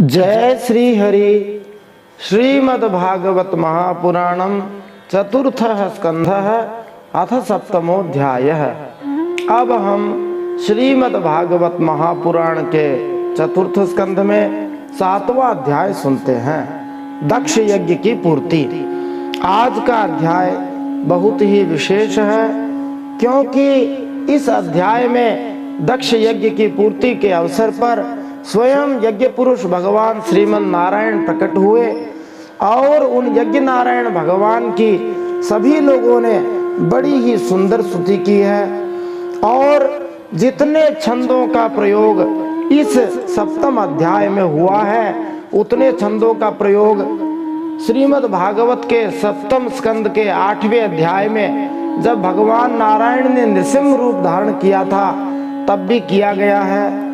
जय श्री हरि। श्रीमद्भागवत महापुराणम चतुर्थ स्कंध अथ सप्तमोध्याय। अब हम श्रीमद्भागवत महापुराण के चतुर्थ स्कंध में 7वां अध्याय सुनते हैं, दक्ष यज्ञ की पूर्ति। आज का अध्याय बहुत ही विशेष है, क्योंकि इस अध्याय में दक्ष यज्ञ की पूर्ति के अवसर पर स्वयं यज्ञ पुरुष भगवान श्रीमन नारायण प्रकट हुए और उन यज्ञ नारायण भगवान की सभी लोगों ने बड़ी ही सुंदर स्तुति की है। और जितने छंदों का प्रयोग इस सप्तम अध्याय में हुआ है, उतने छंदों का प्रयोग श्रीमद् भागवत के सप्तम स्कंद के 8वें अध्याय में जब भगवान नारायण ने नृसिंह रूप धारण किया था तब भी किया गया है।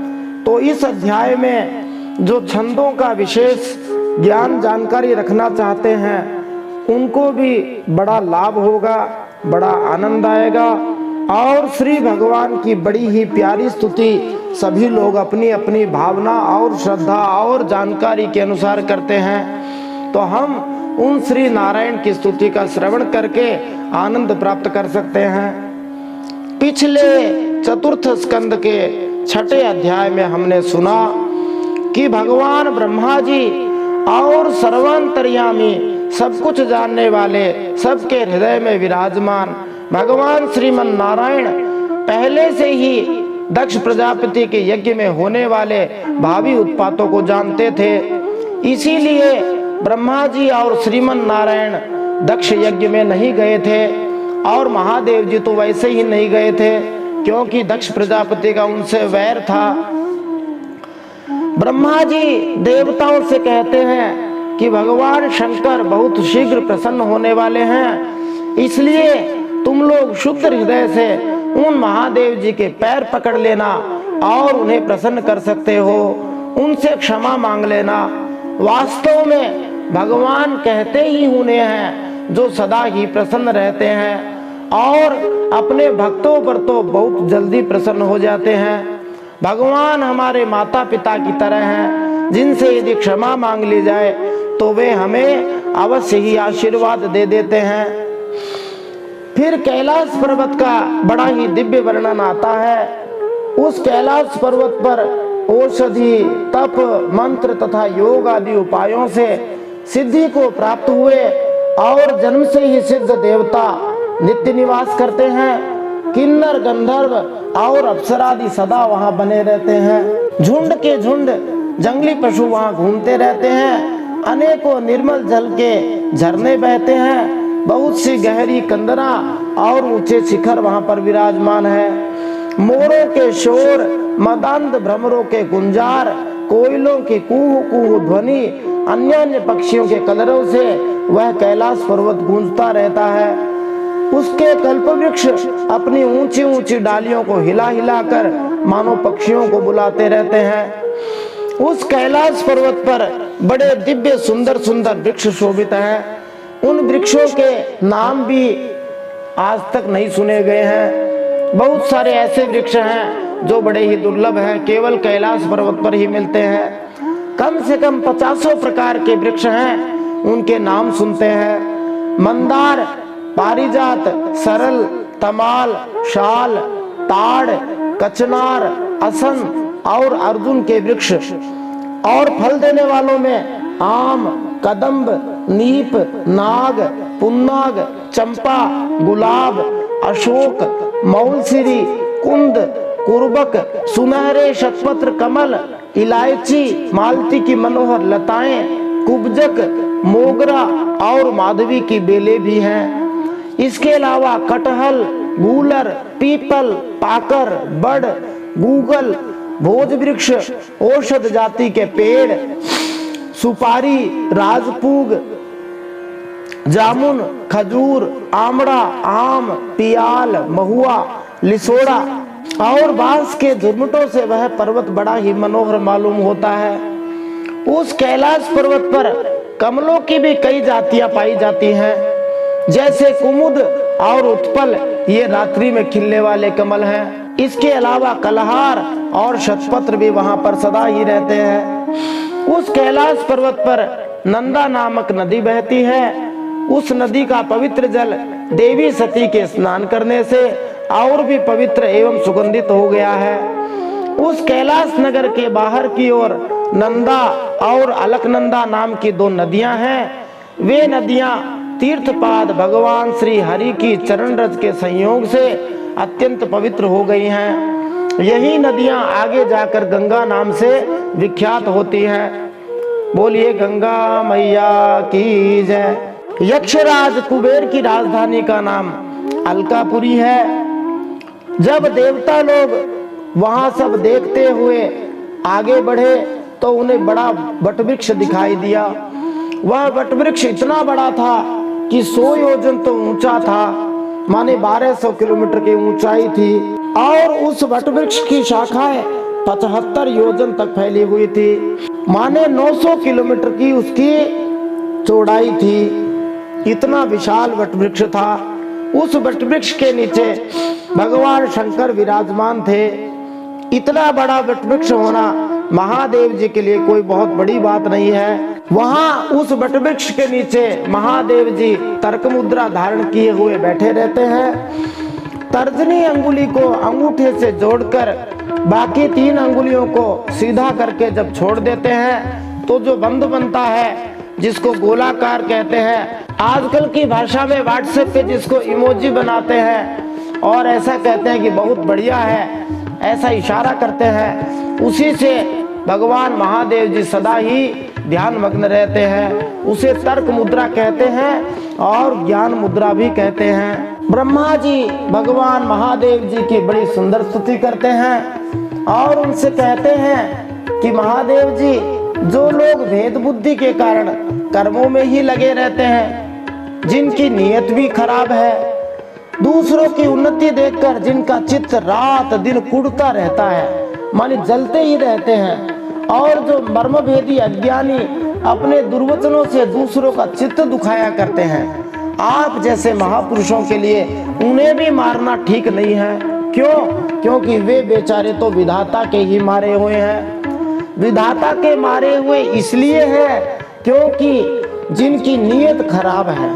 तो इस अध्याय में जो छंदों का विशेष ज्ञान जानकारी रखना चाहते हैं उनको भी बड़ा लाभ होगा, बड़ा आनंद आएगा। और श्री भगवान की बड़ी ही प्यारी स्तुति सभी लोग अपनी अपनी भावना और श्रद्धा और जानकारी के अनुसार करते हैं। तो हम उन श्री नारायण की स्तुति का श्रवण करके आनंद प्राप्त कर सकते हैं। पिछले चतुर्थ स्कंद के 6ठे अध्याय में हमने सुना कि भगवान ब्रह्मा जी और सर्वांतर्यामी सब कुछ जानने वाले सबके हृदय में विराजमान भगवान श्रीमन नारायण पहले से ही दक्ष प्रजापति के यज्ञ में होने वाले भावी उत्पातों को जानते थे। इसीलिए ब्रह्मा जी और श्रीमन नारायण दक्ष यज्ञ में नहीं गए थे और महादेव जी तो वैसे ही नहीं गए थे, क्योंकि दक्ष प्रजापति का उनसे वैर था। ब्रह्मा जी देवताओं से कहते हैं कि भगवान शंकर बहुत शीघ्र प्रसन्न होने वाले हैं, इसलिए तुम लोग शुद्ध हृदय से उन महादेव जी के पैर पकड़ लेना और उन्हें प्रसन्न कर सकते हो, उनसे क्षमा मांग लेना। वास्तव में भगवान कहते ही उन्हें हैं जो सदा ही प्रसन्न रहते हैं और अपने भक्तों पर तो बहुत जल्दी प्रसन्न हो जाते हैं। भगवान हमारे माता पिता की तरह हैं, जिनसे यदि क्षमा मांग ली जाए तो वे हमें अवश्य ही आशीर्वाद दे देते हैं। फिर कैलाश पर्वत का बड़ा ही दिव्य वर्णन आता है। उस कैलाश पर्वत पर औषधि, तप, मंत्र तथा योग आदि उपायों से सिद्धि को प्राप्त हुए और जन्म से ही सिद्ध देवता नित्य निवास करते हैं। किन्नर, गंधर्व और अप्सरादि सदा वहां बने रहते हैं। झुंड के झुंड जंगली पशु वहां घूमते रहते हैं। अनेकों निर्मल जल के झरने बहते हैं। बहुत सी गहरी कंदरा और ऊंचे शिखर वहां पर विराजमान है। मोरों के शोर, मदांध भ्रमरों के गुंजार, कोयलों की कूहू कूहू ध्वनि, अन्य अन्य पक्षियों के कलरव से वह कैलाश पर्वत गूंजता रहता है। उसके कल्प वृक्ष अपनी ऊंची ऊंची डालियों को हिला हिला कर मानो पक्षियों को बुलाते रहते हैं। उस कैलाश पर्वत पर बड़े दिव्य सुंदर सुंदर वृक्ष शोभित हैं। उन वृक्षों के नाम भी आज तक नहीं सुने गए हैं। बहुत सारे ऐसे वृक्ष हैं जो बड़े ही दुर्लभ हैं, केवल कैलाश पर्वत पर ही मिलते हैं। कम से कम 50 प्रकार के वृक्ष हैं, उनके नाम सुनते हैं। मंदार, पारिजात, सरल, तमाल, शाल, ताड़, कचनार, असन और अर्जुन के वृक्ष। और फल देने वालों में आम, कदम्ब, नीप, नाग, पुन्नाग, चंपा, गुलाब, अशोक, मौलसिरी, कुंद, कुर्बक, सुनहरे शतपत्र कमल, इलायची, मालती की मनोहर लताएं, कुब्जक, मोगरा और माधवी की बेलें भी हैं। इसके अलावा कटहल, गूलर, पीपल, पाकर, बड़, गूगल, भोज वृक्ष, औषध जाति के पेड़, सुपारी, राजपूग, जामुन, खजूर, आमड़ा, आम, पियाल, महुआ, लिसोड़ा और बांस के झुरमुटों से वह पर्वत बड़ा ही मनोहर मालूम होता है। उस कैलाश पर्वत पर कमलों की भी कई जातियां पाई जाती हैं, जैसे कुमुद और उत्पल, ये रात्रि में खिलने वाले कमल हैं। इसके अलावा कलहार और शतपत्र भी वहां पर सदा ही रहते हैं। उस कैलाश पर्वत पर नंदा नामक नदी बहती है। उस नदी का पवित्र जल देवी सती के स्नान करने से और भी पवित्र एवं सुगंधित हो गया है। उस कैलाश नगर के बाहर की ओर नंदा और अलकनंदा नाम की दो नदियां हैं। वे नदियां तीर्थपाद भगवान श्री हरि की चरण रज के संयोग से अत्यंत पवित्र हो गई हैं। यही नदियां आगे जाकर गंगा नाम से विख्यात होती हैं। बोलिए गंगा मैया की जय। यक्षराज कुबेर की राजधानी का नाम अलकापुरी है। जब देवता लोग वहां सब देखते हुए आगे बढ़े तो उन्हें बड़ा वटवृक्ष दिखाई दिया। वह वटवृक्ष इतना बड़ा था कि 100 योजन तो ऊंचा था, माने 1200 किलोमीटर की ऊंचाई थी। और उस वटवृक्ष की शाखाएं 75 योजन तक फैली हुई थी, माने 900 किलोमीटर की उसकी चौड़ाई थी। इतना विशाल वटवृक्ष था। उस वटवृक्ष के नीचे भगवान शंकर विराजमान थे। इतना बड़ा वटवृक्ष होना महादेव जी के लिए कोई बहुत बड़ी बात नहीं है। वहां उस वटवृक्ष के नीचे महादेव जी तर्क मुद्रा धारण किए हुए बैठे रहते हैं। तर्जनी अंगुली को अंगूठे से जोड़कर बाकी 3 अंगुलियों को सीधा करके जब छोड़ देते हैं तो जो बंद बनता है, जिसको गोलाकार कहते हैं, आजकल की भाषा में व्हाट्सएप पे जिसको इमोजी बनाते हैं और ऐसा कहते हैं कि बहुत बढ़िया है, ऐसा इशारा करते हैं, उसी से भगवान महादेव जी सदा ही ध्यान मग्न रहते हैं। उसे तर्क मुद्रा कहते हैं और ज्ञान मुद्रा भी कहते हैं। ब्रह्मा जी भगवान महादेव जी की बड़ी सुंदर स्तुति करते हैं और उनसे कहते हैं कि महादेव जी, जो लोग भेद बुद्धि के कारण कर्मों में ही लगे रहते हैं, जिनकी नीयत भी खराब है, दूसरों की उन्नति देखकर जिनका चित्त रात दिन कुढ़ता रहता है, माने जलते ही रहते हैं, और जो मर्मभेदी अज्ञानी अपने दुर्वचनों से दूसरों का चित्त दुखाया करते हैं, आप जैसे महापुरुषों के लिए उन्हें भी मारना ठीक नहीं है। क्यों? क्योंकि वे बेचारे तो विधाता के ही मारे हुए हैं। विधाता के मारे हुए इसलिए हैं क्योंकि जिनकी नीयत खराब है,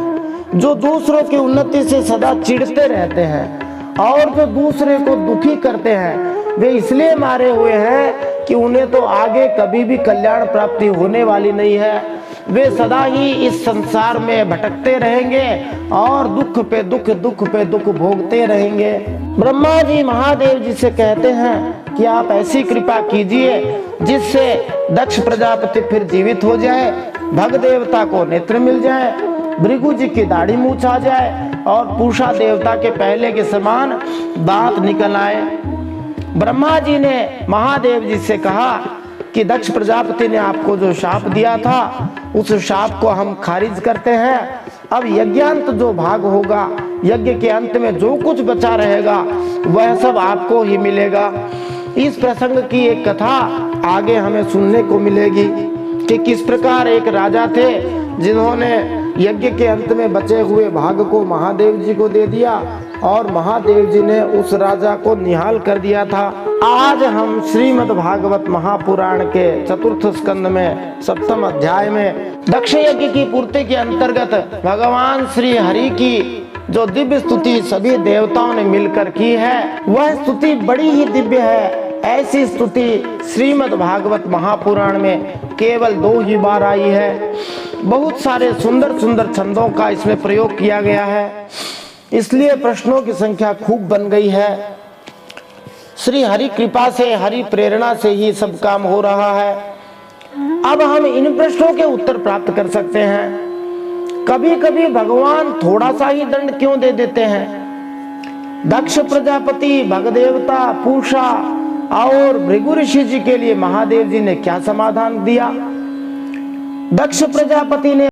जो दूसरों की उन्नति से सदा चिढ़ते रहते हैं और जो दूसरे को दुखी करते हैं, वे इसलिए मारे हुए हैं कि उन्हें तो आगे कभी भी कल्याण प्राप्ति होने वाली नहीं है। वे सदा ही इस संसार में भटकते रहेंगे और दुख पे दुख, दुख पे दुख भोगते रहेंगे। ब्रह्मा जी महादेव जी से कहते हैं कि आप ऐसी कृपा कीजिए जिससे दक्ष प्रजापति फिर जीवित हो जाए, भग देवता को नेत्र मिल जाए, भृगु जी की दाढ़ी मूछ आ जाए और पूषा देवता के पहले के समान दांत निकल आए। ब्रह्मा जी ने महादेव जी से कहा कि दक्ष प्रजापति ने आपको जो शाप दिया था, उस शाप को हम खारिज करते हैं। अब यज्ञांत जो भाग होगा, यज्ञ के अंत में जो कुछ बचा रहेगा वह सब आपको ही मिलेगा। इस प्रसंग की एक कथा आगे हमें सुनने को मिलेगी कि किस प्रकार एक राजा थे जिन्होंने यज्ञ के अंत में बचे हुए भाग को महादेव जी को दे दिया और महादेव जी ने उस राजा को निहाल कर दिया था। आज हम श्रीमद् भागवत महापुराण के 4th स्कंद में 7वें अध्याय में दक्ष यज्ञ की पूर्ति के अंतर्गत भगवान श्री हरि की जो दिव्य स्तुति सभी देवताओं ने मिलकर की है, वह स्तुति बड़ी ही दिव्य है। ऐसी स्तुति श्रीमद् भागवत महापुराण में केवल 2 ही बार आई है। बहुत सारे सुंदर सुंदर छंदों का इसमें प्रयोग किया गया है, इसलिए प्रश्नों की संख्या खूब बन गई है। श्री हरि कृपा से, हरि प्रेरणा से ही सब काम हो रहा है। अब हम इन प्रश्नों के उत्तर प्राप्त कर सकते हैं। कभी कभी भगवान थोड़ा सा ही दंड क्यों दे देते हैं? दक्ष प्रजापति, भगदेवता, पूषा और भृगु ऋषि जी के लिए महादेव जी ने क्या समाधान दिया? दक्ष प्रजापति ने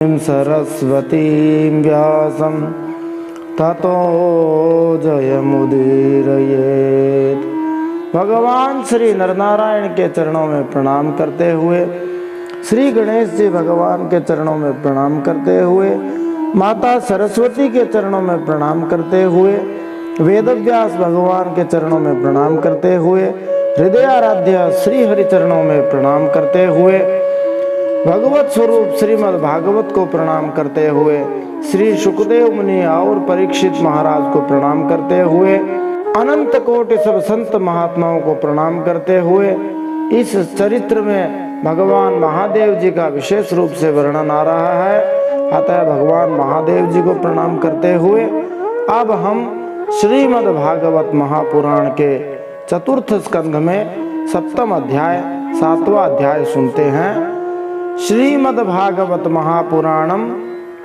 सरस्वतीं व्यासं ततो जयमुदीरयेत्। भगवान श्री नरनारायण के चरणों में प्रणाम करते हुए, श्री गणेश जी भगवान के चरणों में प्रणाम करते हुए, माता सरस्वती के चरणों में प्रणाम करते हुए, वेदव्यास भगवान के चरणों में प्रणाम करते हुए, हृदय आराध्य श्री हरि चरणों में प्रणाम करते हुए, भगवत स्वरूप श्रीमद् भागवत को प्रणाम करते हुए, श्री सुखदेव मुनि और परीक्षित महाराज को प्रणाम करते हुए, अनंत कोटि सब संत महात्माओं को प्रणाम करते हुए, इस चरित्र में भगवान महादेव जी का विशेष रूप से वर्णन आ रहा है। अतः भगवान महादेव जी को प्रणाम करते हुए अब हम श्रीमद् भागवत महापुराण के चतुर्थ स्कंध में सप्तम अध्याय 7वां अध्याय सुनते हैं। श्रीमद् भागवत महापुराणम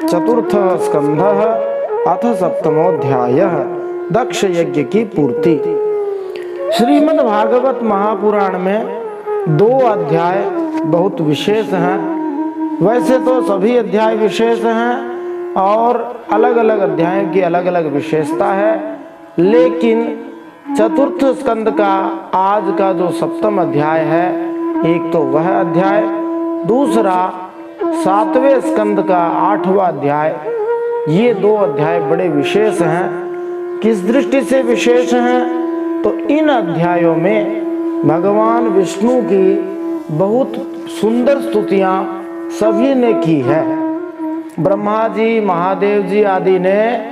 चतुर्थ स्कंध अथ सप्तमोऽध्याय दक्ष यज्ञ की पूर्ति। श्रीमद् भागवत महापुराण में 2 अध्याय बहुत विशेष हैं। वैसे तो सभी अध्याय विशेष हैं और अलग अलग अध्यायों की अलग अलग विशेषता है, लेकिन चतुर्थ स्कंद का आज का जो सप्तम अध्याय है, एक तो वह अध्याय, दूसरा 7वें स्कंद का 8वां अध्याय, ये 2 अध्याय बड़े विशेष हैं। किस दृष्टि से विशेष हैं? तो इन अध्यायों में भगवान विष्णु की बहुत सुंदर स्तुतियां सभी ने की है। ब्रह्मा जी, महादेव जी आदि ने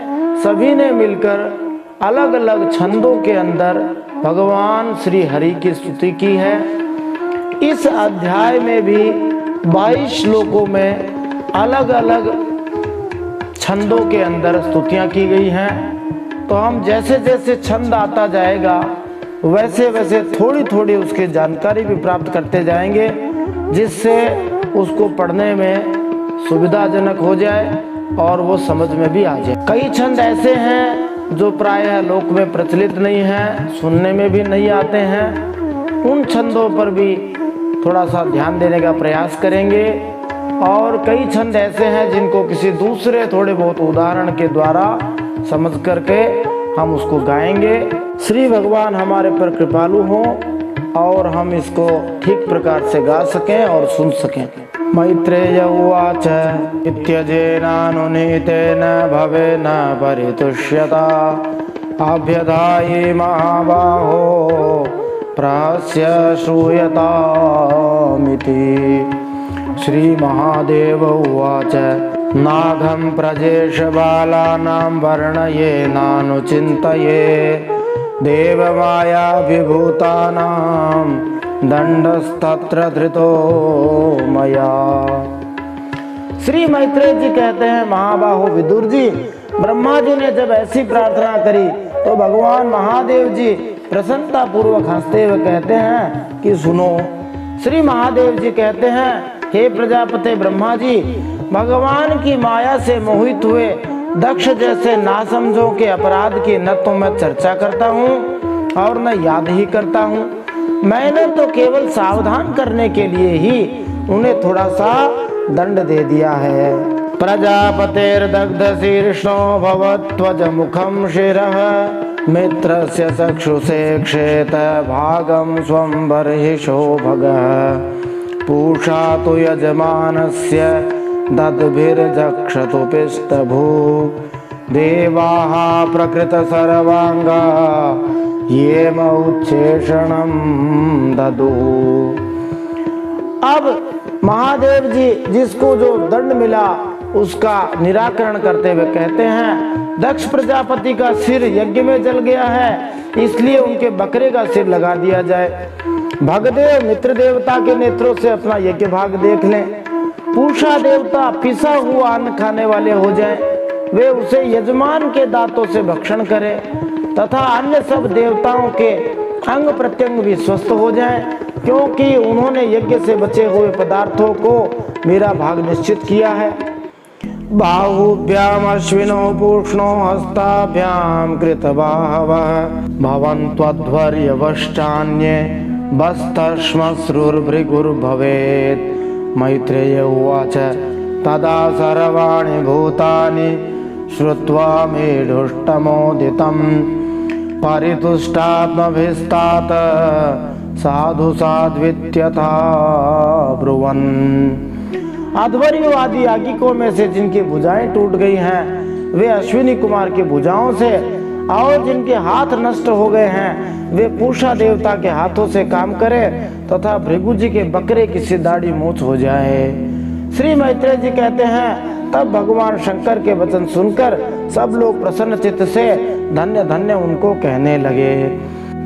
सभी ने मिलकर अलग अलग छंदों के अंदर भगवान श्री हरि की स्तुति की है। इस अध्याय में भी 22 श्लोकों में अलग अलग छंदों के अंदर स्तुतियां की गई हैं। तो हम जैसे जैसे छंद आता जाएगा वैसे वैसे थोड़ी थोड़ी उसकी जानकारी भी प्राप्त करते जाएंगे, जिससे उसको पढ़ने में सुविधाजनक हो जाए और वो समझ में भी आ जाए। कई छंद ऐसे हैं जो प्रायः लोक में प्रचलित नहीं हैं, सुनने में भी नहीं आते हैं। उन छंदों पर भी थोड़ा सा ध्यान देने का प्रयास करेंगे। और कई छंद ऐसे हैं जिनको किसी दूसरे थोड़े बहुत उदाहरण के द्वारा समझ करके हम उसको गाएंगे। श्री भगवान हमारे पर कृपालु हों और हम इसको ठीक प्रकार से गा सकें और सुन सकें। मैत्रेय उवाच इत्यजेनानुनीतेन भवेन परितुष्यता अभ्यधायि महाबाहो प्रास्य श्रूयतामिति। श्री महादेव उवाच नाघं प्रजेश बालानां वर्णये नानुचिन्तये देवमाया विभूतानां दंडस्तत्र धृतो मया। श्री मैत्रेय जी कहते हैं, महाबाहो विदुर जी, ब्रह्मा जी ने जब ऐसी प्रार्थना करी तो भगवान महादेव जी प्रसन्नता पूर्वक हंसते हुए कहते हैं कि सुनो। श्री महादेव जी कहते हैं, हे प्रजापति ब्रह्मा जी, भगवान की माया से मोहित हुए दक्ष जैसे नासमझों के अपराध की न तो मैं चर्चा करता हूँ और न याद ही करता हूँ। मैंने तो केवल सावधान करने के लिए ही उन्हें थोड़ा सा दंड दे दिया है। प्रजापतेर्दग्ध शीर्षो भवत्वज मुखम शिरः मित्रस्य चक्षुषे क्षेत भागं स्वं बर्हिषो भगः पूषा तु यजमानस्य दद्भिर्जक्षतु पिष्टभू देवाः प्रकृत सर्वांगा ये मौच्छेषणं ददु। अब महादेव जी जिसको जो दंड मिला उसका निराकरण करते हुए कहते हैं, दक्ष प्रजापति का सिर यज्ञ में जल गया है, इसलिए उनके बकरे का सिर लगा दिया जाए। भगदेव मित्र देवता के नेत्रों से अपना यज्ञ भाग देख लें। पूषा देवता पिसा हुआ अन्न खाने वाले हो जाएं, वे उसे यजमान के दांतों से भक्षण करें तथा अन्य सब देवताओं के अंग प्रत्यंग भी स्वस्थ हो जाएं, क्योंकि उन्होंने यज्ञ से बचे हुए पदार्थों को मेरा भाग निश्चित किया है। बाहुभ्याम अश्विनो पूष्णो हस्ताभ्याम कृतबाहवः भवन्त्वध्वर्यवश्चान्ये बस्तश्मश्रुर्भृगुर्भवेत्। मैत्रेय उवाच तदा सर्वाणि भूतानि श्रुत्वा मेढुष्टमोदितं परितुष्टात्मभिस्तात साधु साध्वित्यथा ब्रुवन्। अध्वर्युवादी याज्ञिकों में से जिनकी भुजाएं टूट गई हैं वे अश्विनी कुमार की भुजाओं से, और जिनके हाथ नष्ट हो गए हैं वे पूषा देवता के हाथों से काम करें तथा भृगु जी के बकरे की सी दाढ़ी मूछ हो जाए। श्री मैत्रेय जी कहते हैं तब भगवान शंकर के वचन सुनकर सब लोग प्रसन्न चित्त से धन्य धन्य उनको कहने लगे।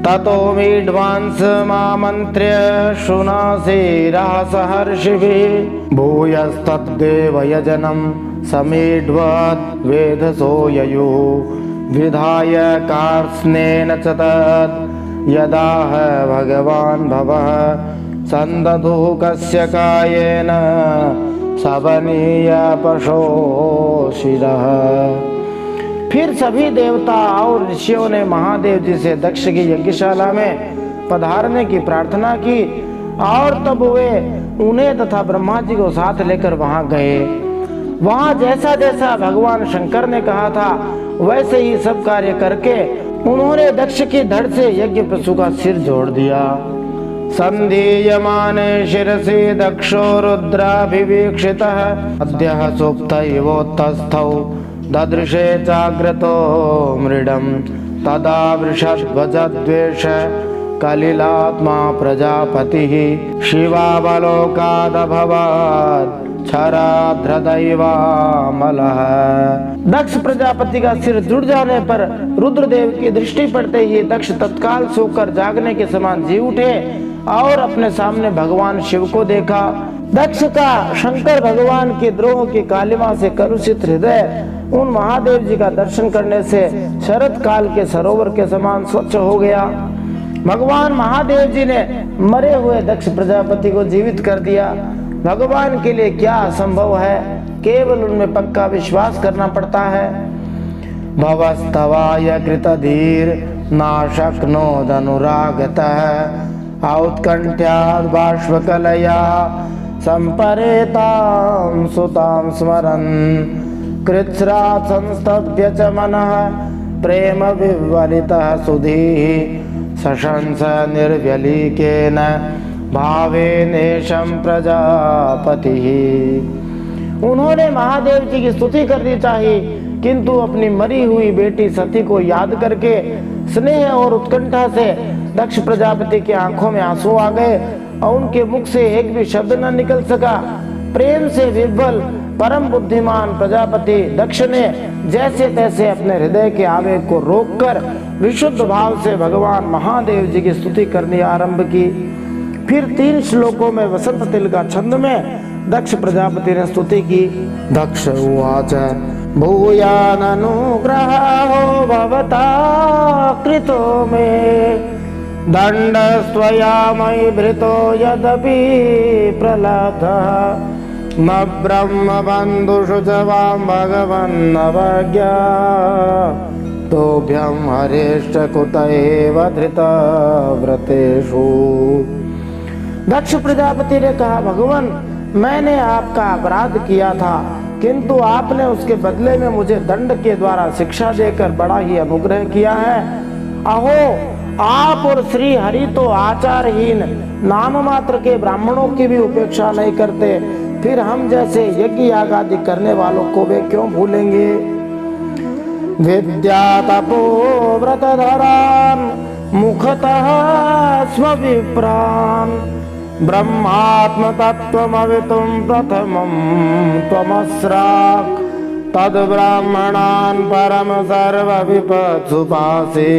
ततो विद्वांस मामन्त्र्य शुनासे सहर्षिभिः भूयस्तद्देव यजनं समीढ्वद् वेधसो ययुः विधाय कार्त्स्नेन च तद् यदाह भगवान् भवः सन्दधुः कस्य कायेन सवनीय पशो शिरः। फिर सभी देवता और ऋषियों ने महादेव जी से दक्ष की यज्ञशाला में पधारने की प्रार्थना की, और तब वे उन्हें तथा ब्रह्मा जी को साथ लेकर वहां गए। वहां जैसा जैसा भगवान शंकर ने कहा था वैसे ही सब कार्य करके उन्होंने दक्ष की धड़ से यज्ञ पशु का सिर जोड़ दिया। संधीयमाने शिरसि दक्षो रुद्राभिवीक्षितः अद्यः सुप्तैवोत्तस्थौ ददृशे जाग्रतो मृडं तदा वृषध्वजद्वेष कलिलात्मा प्रजापतिः शिवावलोकादभवत् क्षराध्रदैवामलः। दक्ष प्रजापति का सिर जुड़ जाने पर रुद्रदेव की दृष्टि पड़ते ही दक्ष तत्काल सोकर जागने के समान जी उठे और अपने सामने भगवान शिव को देखा। दक्ष का शंकर भगवान के द्रोह की कालिमा से कलुषित हृदय उन महादेव जी का दर्शन करने से शरद काल के सरोवर के समान स्वच्छ हो गया। भगवान महादेव जी ने मरे हुए दक्ष प्रजापति को जीवित कर दिया। भगवान के लिए क्या असंभव है, केवल उनमें पक्का विश्वास करना पड़ता है। भवस्तवाय कृतधीर नाशक्नोदनुरागतः औत्कण्ठ्याद् बाष्पकलया संपरेतां सुतां स्मरन् कृच्छ्रात् संस्तभ्य च मनः प्रेम विह्वलितः सुधीः सशंस निर्व्यलीकेन भावेनेशं प्रजापतिः। उन्होंने महादेव जी की स्तुति करनी चाहिए, किंतु अपनी मरी हुई बेटी सती को याद करके स्नेह और उत्कंठा से दक्ष प्रजापति की आंखों में आंसू आ गए और उनके मुख से एक भी शब्द न निकल सका। प्रेम से विह्वल परम बुद्धिमान प्रजापति दक्ष ने जैसे तैसे अपने हृदय के आवेग को रोककर विशुद्ध भाव से भगवान महादेव जी की स्तुति करनी आरंभ की। फिर 3 श्लोकों में वसंत तिल का छंद में दक्ष प्रजापति ने स्तुति की। दक्ष उवाच भूयाननुग्रहो भवता कृतो मे दंडस्त्वया मयि भृतो यदपि प्रलब्धः न ब्रह्मबन्धुषु च वां भगवन्नवज्ञा तोभ्यं हरेश्च कुत एव धृतव्रतेषु। दक्ष प्रजापति ने कहा, भगवान मैंने आपका अपराध किया था, किंतु आपने उसके बदले में मुझे दंड के द्वारा शिक्षा देकर बड़ा ही अनुग्रह किया है। अहो आप और श्री हरि तो आचारहीन नाम मात्र के ब्राह्मणों की भी उपेक्षा नहीं करते, फिर हम जैसे यज्ञ याग आदि करने वालों को वे क्यों भूलेंगे। विद्या तपो व्रतधरान् मुखतः स्वविप्रान् ब्रह्मात्म तत्त्वमवितुं प्रथमं त्वमस्राक् तद् ब्राह्मणान् परम सर्वविपत्सुपासे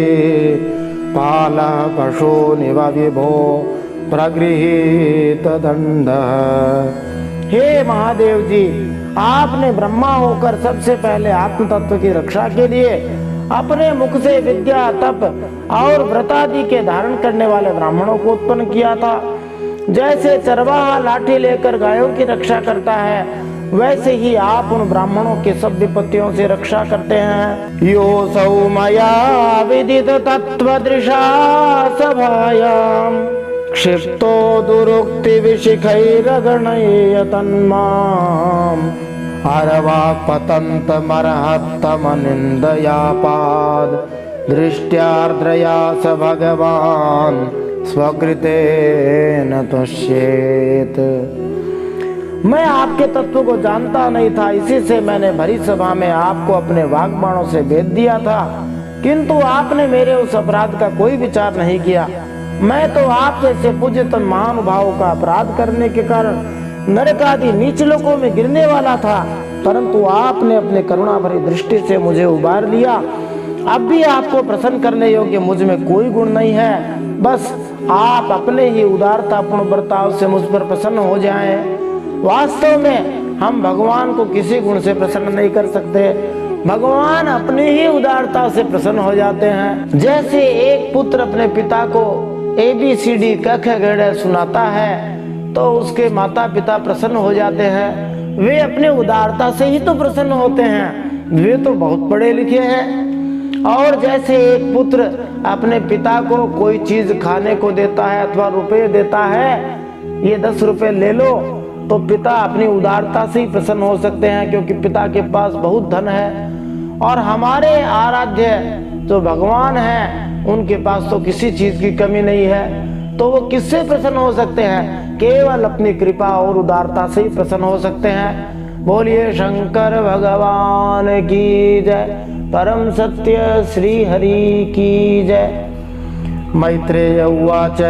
पालः पशूनिव विभो प्रगृहीत दंडः। हे महादेव जी, आपने ब्रह्मा होकर सबसे पहले आत्म तत्व की रक्षा के लिए अपने मुख से विद्या तप और व्रत आदि के धारण करने वाले ब्राह्मणों को उत्पन्न किया था। जैसे चरवाहा लाठी लेकर गायों की रक्षा करता है, वैसे ही आप उन ब्राह्मणों के सब विपत्तियों से रक्षा करते हैं। यो सौ मया विदित तत्वदृशा सभायां क्षिप्तो दुरुक्ति विशिखैरगणयतन्मां अरवाक् पतन्तमर्हत्तमनिन्दयापाद दृष्ट्यार्द्रया स भगवान स्वकृतेन तुष्येत। मैं आपके तत्व को जानता नहीं था, इसी से मैंने भरी सभा में आपको अपने वाग्बाणों से भेद दिया था, किंतु आपने मेरे उस अपराध का कोई विचार नहीं किया। मैं तो आप जैसे पूज्यतम महानुभावों का अपराध करने के कारण नरक आदि नीच लोकों में गिरने वाला था, परंतु आपने अपने करुणा भरी दृष्टि से मुझे उबार लिया। अब भी आपको प्रसन्न करने योग्य मुझ में कोई गुण नहीं है, बस आप अपने ही उदारतापूर्ण बर्ताव से मुझ पर प्रसन्न हो जाएं। वास्तव में हम भगवान को किसी गुण से प्रसन्न नहीं कर सकते, भगवान अपनी ही उदारता से प्रसन्न हो जाते हैं। जैसे एक पुत्र अपने पिता को ABCD क ख ग घ सुनाता है तो उसके माता पिता प्रसन्न हो जाते हैं, वे अपने उदारता से ही तो प्रसन्न होते हैं, वे तो बहुत पढ़े लिखे हैं। और जैसे एक पुत्र अपने पिता को कोई चीज खाने को देता है अथवा रुपए देता है, ये 10 रुपए ले लो, तो पिता अपनी उदारता से ही प्रसन्न हो सकते हैं, क्योंकि पिता के पास बहुत धन है। और हमारे आराध्य जो भगवान हैं उनके पास तो किसी चीज की कमी नहीं है, तो वो किससे प्रसन्न हो सकते हैं? केवल अपनी कृपा और उदारता से ही प्रसन्न हो सकते हैं। बोलिए शंकर भगवान की जय, परम सत्य श्री हरि की जय। मैत्रेय उवाच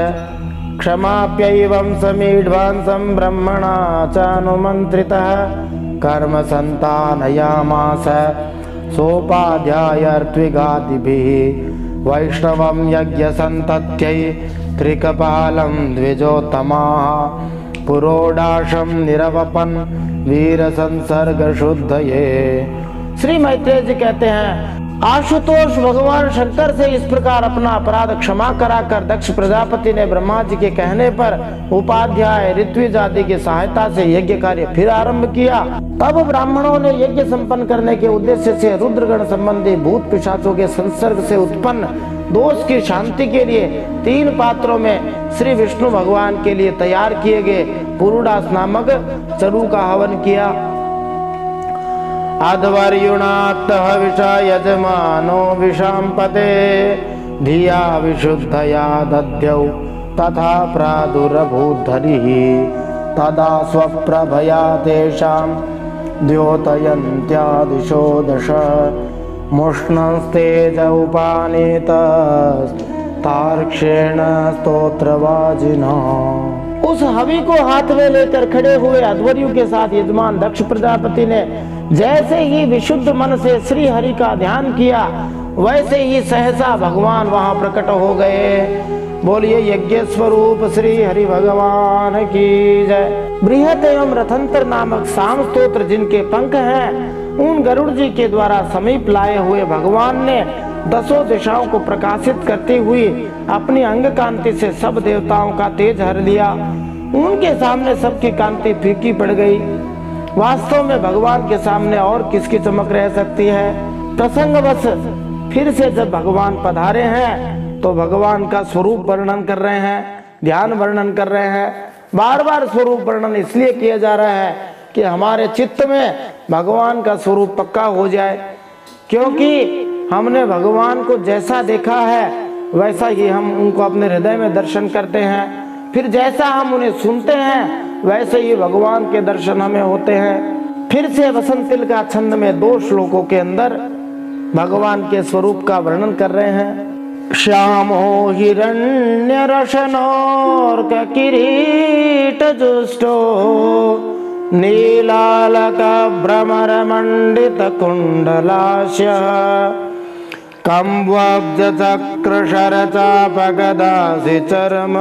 क्षमाप्यैवं समीढ्वांसं ब्रह्मणा चानुमन्त्रितः कर्म संतानयामास सोपाध्यायर्त्विगादिभिः वैष्णवं यज्ञसन्तत्यै त्रिकपालं द्विजोत्तमाः पुरोडाशं निरवपन् वीरसंसर्गशुद्धये। श्री मैत्रेय जी कहते हैं, आशुतोष भगवान शंकर से इस प्रकार अपना अपराध क्षमा कराकर दक्ष प्रजापति ने ब्रह्मा जी के कहने पर उपाध्याय ऋत्विज आदि की सहायता से यज्ञ कार्य फिर आरंभ किया। तब ब्राह्मणों ने यज्ञ संपन्न करने के उद्देश्य से रुद्रगण संबंधी भूत पिशाचों के संसर्ग से उत्पन्न दोष की शांति के लिए 3 पात्रों में श्री विष्णु भगवान के लिए तैयार किए गए पुरुडास नामक चरु का हवन किया। अध्वर्युणात् हविषा यजमानो विशाम्पते धिया विशुद्धया दध्यौ तथा प्रादुरभूद्धरिः तदा स्वप्रभया तेषां द्योतयन्त्या दिशो दश मुष्णस्तेज उपानीतस्तार्क्ष्येण स्तोत्रवाजिना। उस हवि को हाथ में लेकर खड़े हुए अध्वर्यु के साथ यजमान दक्ष प्रजापति ने जैसे ही विशुद्ध मन से श्री हरि का ध्यान किया, वैसे ही सहसा भगवान वहां प्रकट हो गए। बोलिए यज्ञ स्वरूप श्री हरि भगवान की जय। बृहत एवं रथंतर नामक साम स्तोत्र जिनके पंख हैं, उन गरुड़ जी के द्वारा समीप लाए हुए भगवान ने 10 दिशाओं को प्रकाशित करती हुई अपनी अंग कांति से सब देवताओं का तेज हर लिया। उनके सामने सबकी कांति फीकी पड़ गई। वास्तव में भगवान के सामने और किसकी चमक रह सकती है? प्रसंगवश फिर से जब भगवान पधारे हैं तो भगवान का स्वरूप वर्णन कर रहे हैं, ध्यान वर्णन कर रहे हैं। बार बार स्वरूप वर्णन इसलिए किया जा रहा है कि हमारे चित्त में भगवान का स्वरूप पक्का हो जाए, क्योंकि हमने भगवान को जैसा देखा है वैसा ही हम उनको अपने हृदय में दर्शन करते हैं, फिर जैसा हम उन्हें सुनते हैं वैसे ही भगवान के दर्शन हमें होते हैं। फिर से वसंतिल का छंद में 2 श्लोकों के अंदर भगवान के स्वरूप का वर्णन कर रहे हैं। श्यामो हिरण्यरशनोर्क किरीट जुष्टो नीलालक भ्रमर मंडित कुंडलास्य कम्बब्ज चक्र शरचापगदासि चर्म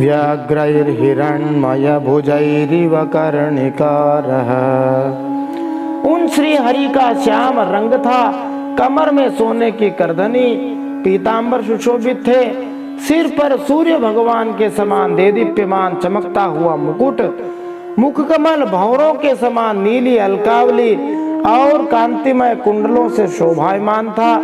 व्याघ्रैर्हिरण्मय भुजैरिव कर्णिकारः। उन श्री हरि का श्याम रंग था, कमर में सोने की करधनी, पीतांबर सुशोभित थे, सिर पर सूर्य भगवान के समान देदीप्यमान चमकता हुआ मुकुट, मुख कमल भंवरों के समान नीली अलकावली और कांतिमय कुंडलों से शोभायमान था।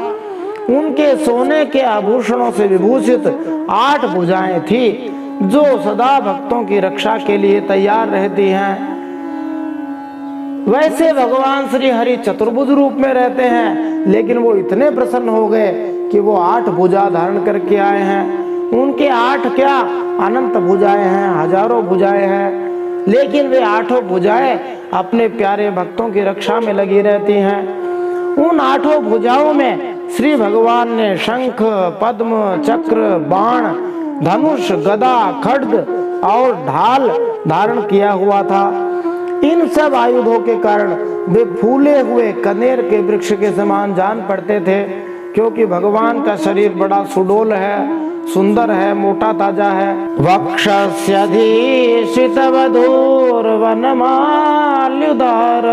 उनके सोने के आभूषणों से विभूषित 8 भुजाएं थी जो सदा भक्तों की रक्षा के लिए तैयार रहती हैं। वैसे भगवान श्री हरि चतुर्भुज रूप में रहते हैं, लेकिन वो इतने प्रसन्न हो गए कि वो 8 भुजा धारण करके आए हैं। उनके 8 क्या अनंत भुजाएं हैं, हजारों भुजाएं हैं, लेकिन वे 8 भुजाएं अपने प्यारे भक्तों की रक्षा में लगी रहती हैं। उन 8 भुजाओं में श्री भगवान ने शंख, पद्म, चक्र, बाण, धनुष, गदा, खड्ग और ढाल धारण किया हुआ था। इन सब आयुधों के कारण वे फूले हुए कनेर के वृक्ष के समान जान पड़ते थे, क्योंकि भगवान का शरीर बड़ा सुडोल है, सुंदर है, मोटा ताजा है। वक्षस्यधीशित वधूर वनमाल्युदार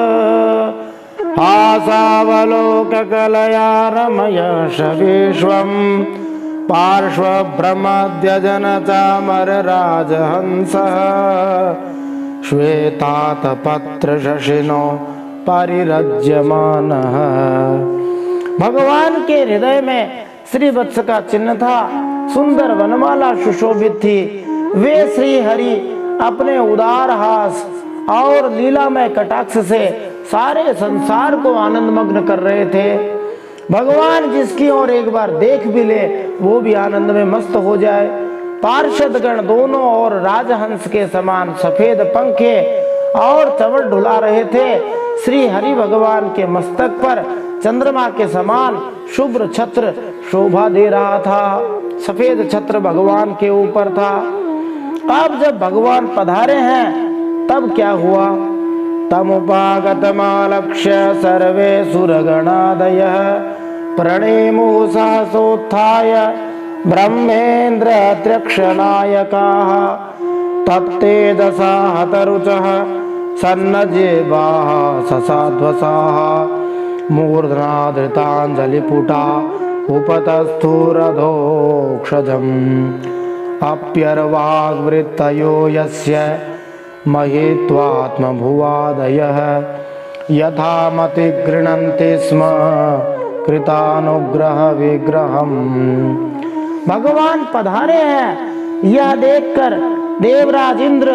हासावलोक कलया रमयश विश्वम पार्श्व ब्रह्मद्यजन चामर राजहंसः श्वेतात पत्र शशिनो परिरज्यमानः। भगवान के हृदय में श्री वत्स का चिन्ह था, सुंदर वनमाला सुशोभित थी। वे श्री हरि अपने उदार हास और लीलामय कटाक्ष से सारे संसार को आनंद मग्न कर रहे थे। भगवान जिसकी ओर एक बार देख भी ले वो भी आनंद में मस्त हो जाए। पार्षदगण दोनों ओर राजहंस के समान सफेद पंखे और चमड़ ढुला रहे थे। श्री हरि भगवान के मस्तक पर चंद्रमा के समान शुभ्र छत्र शोभा दे रहा था। सफेद छत्र भगवान के ऊपर था। अब जब भगवान पधारे हैं तब क्या हुआ? तमुपागतमालक्ष्य सर्वे सुरगणादयः प्रणेमुः सहसोत्थाय ब्रह्मेन्द्र त्र्यक्षनायकाः तत्तेजसा हतरुचः सन्नजिह्वाः ससाध्वसाः मूर्ध्ना धृताञ्जलिपुटा उपतस्थुरधोक्षजम् अप्यर्वाग्वृत्तयो यस्य महित्वात्मभुवादयः यथामति गृह्णन्ति स्म कृतानुग्रह विग्रहम्। भगवान पधारे हैं यह देखकर देवराज इंद्र,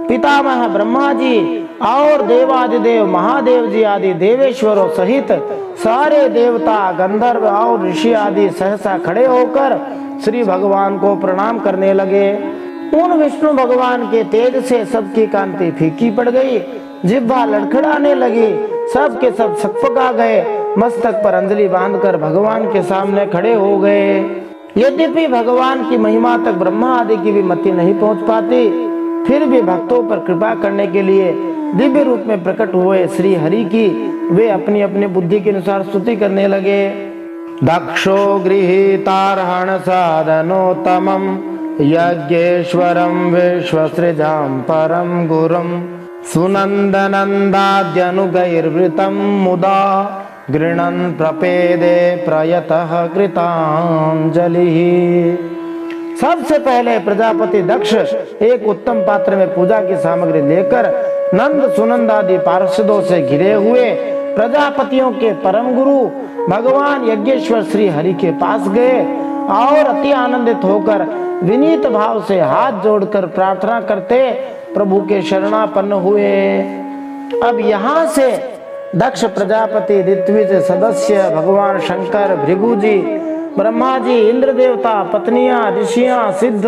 पितामह ब्रह्मा जी और देवादिदेव महादेव जी आदि देवेश्वरों सहित सारे देवता, गंधर्व और ऋषि आदि सहसा खड़े होकर श्री भगवान को प्रणाम करने लगे। उन विष्णु भगवान के तेज से सबकी कांति फीकी पड़ गई, जिह्वा लड़खड़ाने लगी, सब के सब सकपका गए, मस्तक पर अंजलि बांधकर भगवान के सामने खड़े हो गए। यद्यपि भगवान की महिमा तक ब्रह्मा आदि की भी मति नहीं पहुंच पाती, फिर भी भक्तों पर कृपा करने के लिए दिव्य रूप में प्रकट हुए श्री हरि की वे अपनी अपनी बुद्धि के अनुसार स्तुति करने लगे। दक्षो गृहीतार्हण साधनोत्तमं यज्ञेश्वरं विश्वसृजां परं गुरुं सुनन्दनन्दाद्यनुगैर्वृतं मुदा गृह्णन् प्रपेदे प्रयतः कृताञ्जलिः। सबसे पहले प्रजापति दक्ष एक उत्तम पात्र में पूजा की सामग्री लेकर नंद सुनंद आदि पार्षदों से घिरे हुए प्रजापतियों के परम गुरु भगवान यज्ञेश्वर श्री हरि के पास गए और अति आनंदित होकर विनीत भाव से हाथ जोड़कर प्रार्थना करते प्रभु के शरणापन्न हुए। अब यहाँ से दक्ष प्रजापति, ऋत्विज सदस्य, भगवान शंकर, भृगु जी, ब्रह्मा जी, इंद्र देवता, पत्नियां, ऋषियां, सिद्ध,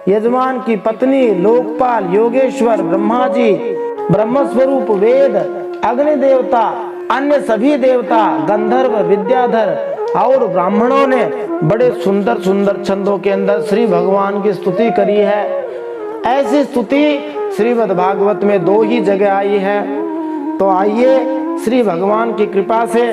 यजमान की पत्नी, लोकपाल, योगेश्वर, ब्रह्मा जी, ब्रह्मस्वरूप वेद, अग्नि देवता, अन्य सभी देवता, गंधर्व, विद्याधर और ब्राह्मणों ने बड़े सुंदर सुंदर छंदों के अंदर श्री भगवान की स्तुति करी है। ऐसी स्तुति श्रीमद् भागवत में 2 ही जगह आई है। तो आइए श्री भगवान की कृपा से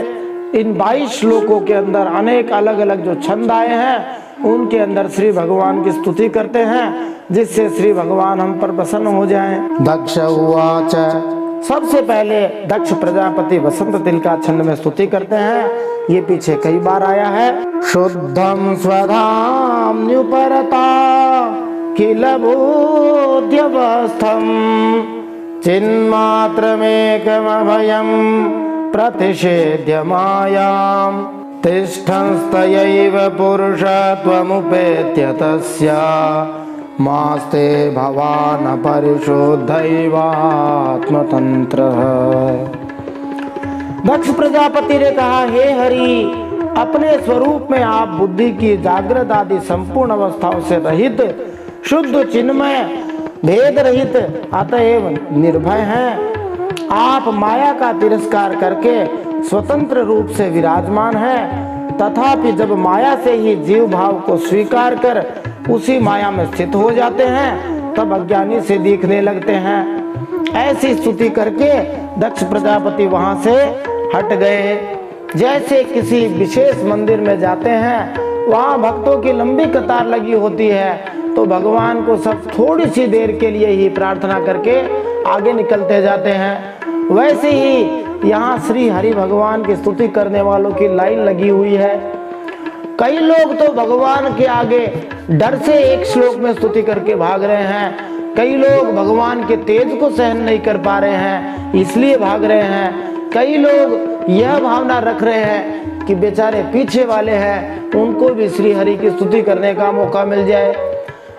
इन 22 श्लोकों के अंदर अनेक अलग अलग जो छंद आए हैं उनके अंदर श्री भगवान की स्तुति करते हैं, जिससे श्री भगवान हम पर प्रसन्न हो जाएं। दक्ष उवाच, सबसे पहले दक्ष प्रजापति वसंत तिल का छंद में स्तुति करते हैं। ये पीछे कई बार आया है। शुद्धम स्वधाम्युपरता किल बोध्यवस्थम चिन्मात्रमेकमभयं प्रतिषेध्य मायां तिष्ठंस्तयैव पुरुषत्वमुपेत्य तस्य मास्ते भवान् परिशुद्धैवात्मतन्त्रः। दक्ष प्रजापति ने कहा, हे हरि, अपने स्वरूप में आप बुद्धि की जागृत आदि संपूर्ण अवस्थाओं से रहित, शुद्ध, चिन्मय, भेद रहित, अतएव निर्भय हैं। आप माया का तिरस्कार करके स्वतंत्र रूप से विराजमान हैं, तथापि जब माया से ही जीव भाव को स्वीकार कर उसी माया में स्थित हो जाते हैं, तब अज्ञानी से दिखने लगते हैं। ऐसी स्तुति करके दक्ष प्रजापति वहां से हट गए। जैसे किसी विशेष मंदिर में जाते हैं, वहां भक्तों की लंबी कतार लगी होती है, तो भगवान को सब थोड़ी सी देर के लिए ही प्रार्थना करके आगे निकलते जाते हैं। वैसे ही यहाँ श्री हरि भगवान की स्तुति करने वालों की लाइन लगी हुई है। कई लोग तो भगवान के आगे डर से एक श्लोक में स्तुति करके भाग रहे हैं। कई लोग भगवान के तेज को सहन नहीं कर पा रहे हैं, इसलिए भाग रहे हैं। कई लोग यह भावना रख रहे हैं कि बेचारे पीछे वाले हैं, उनको भी श्री हरि की स्तुति करने का मौका मिल जाए।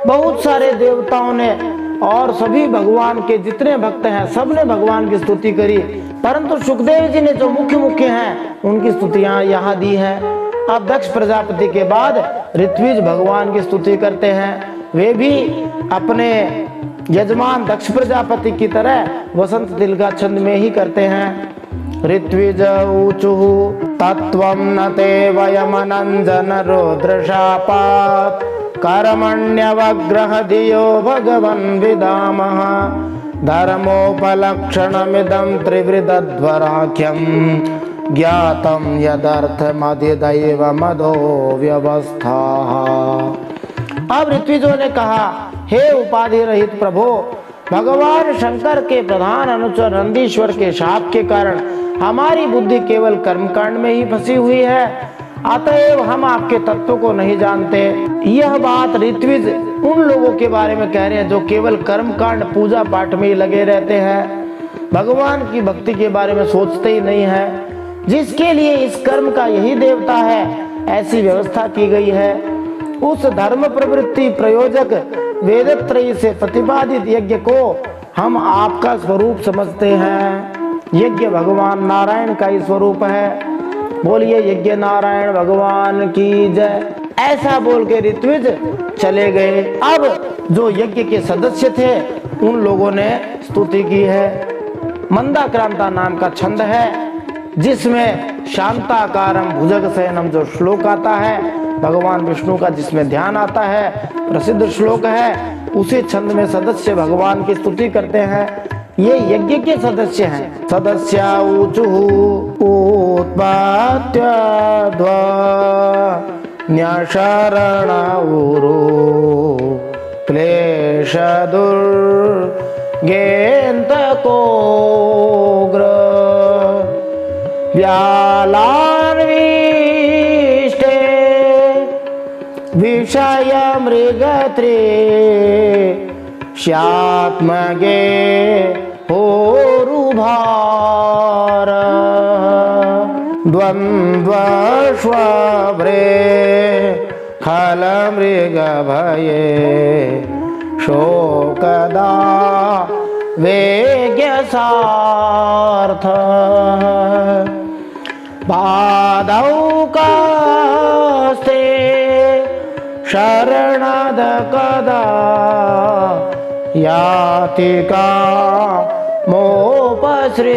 बहुत सारे देवताओं ने और सभी भगवान के जितने भक्त हैं, सबने भगवान की स्तुति करी, परंतु सुखदेव जी ने जो मुख्य हैं, उनकी स्तुतियां यहाँ दी हैं। अब दक्ष प्रजापति के बाद ऋत्विज भगवान की स्तुति करते हैं। वे भी अपने यजमान दक्ष प्रजापति की तरह वसंत तिलका छंद में ही करते हैं। ऋत्विज ऊचुः तत्त्वं न ते वयमनंजन रुद्रशापात् कर्मण्यवग्रह धियो भगवन् विदामः धर्मोपलक्षणमिदं त्रिवृदध्वराख्यं ज्ञातं यदर्थमधिदैव मदो व्यवस्था। अब ऋत्विजों ने कहा, हे उपाधि रहित प्रभो, भगवान शंकर के प्रधान अनुचर नंदीश्वर के शाप के कारण हमारी बुद्धि केवल कर्मकांड में ही फंसी हुई है, अतएव हम आपके तत्व को नहीं जानते। यह बात ऋत्विज उन लोगों के बारे में कह रहे हैं जो केवल कर्मकांड पूजा पाठ में ही लगे रहते हैं, भगवान की भक्ति के बारे में सोचते ही नहीं है। जिसके लिए इस कर्म का यही देवता है, ऐसी व्यवस्था की गई है। उस धर्म प्रवृत्ति प्रयोजक वेदत्रयी से प्रतिपादित यज्ञ को हम आपका स्वरूप समझते हैं। यज्ञ भगवान नारायण का ही स्वरूप है। बोलिए यज्ञ नारायण भगवान की जय। ऐसा बोल के ऋत्विज चले गए। अब जो यज्ञ के सदस्य थे, उन लोगों ने स्तुति की है। मंदाक्रांता नाम का छंद है, जिसमें शांताकारम भुजग शयनम जो श्लोक आता है, भगवान विष्णु का जिसमें ध्यान आता है, प्रसिद्ध श्लोक है। उसी छंद में सदस्य भगवान की स्तुति करते हैं। ये यज्ञ के सदस्य हैं। सदस्या ऊचुः उत्पात्य न्यशरण ऊरु क्लेश दुर्गेन्त कोग्र व्यालान्विष्टे विषय मृगत्रे श्यात्मगे होरुभार द्वन्द्वश्वभ्रे खलमृगभये शोकदा वेग्यसार्थ पादौकास्ते शरणद कदा यातिका मोपश्रेष्ठ।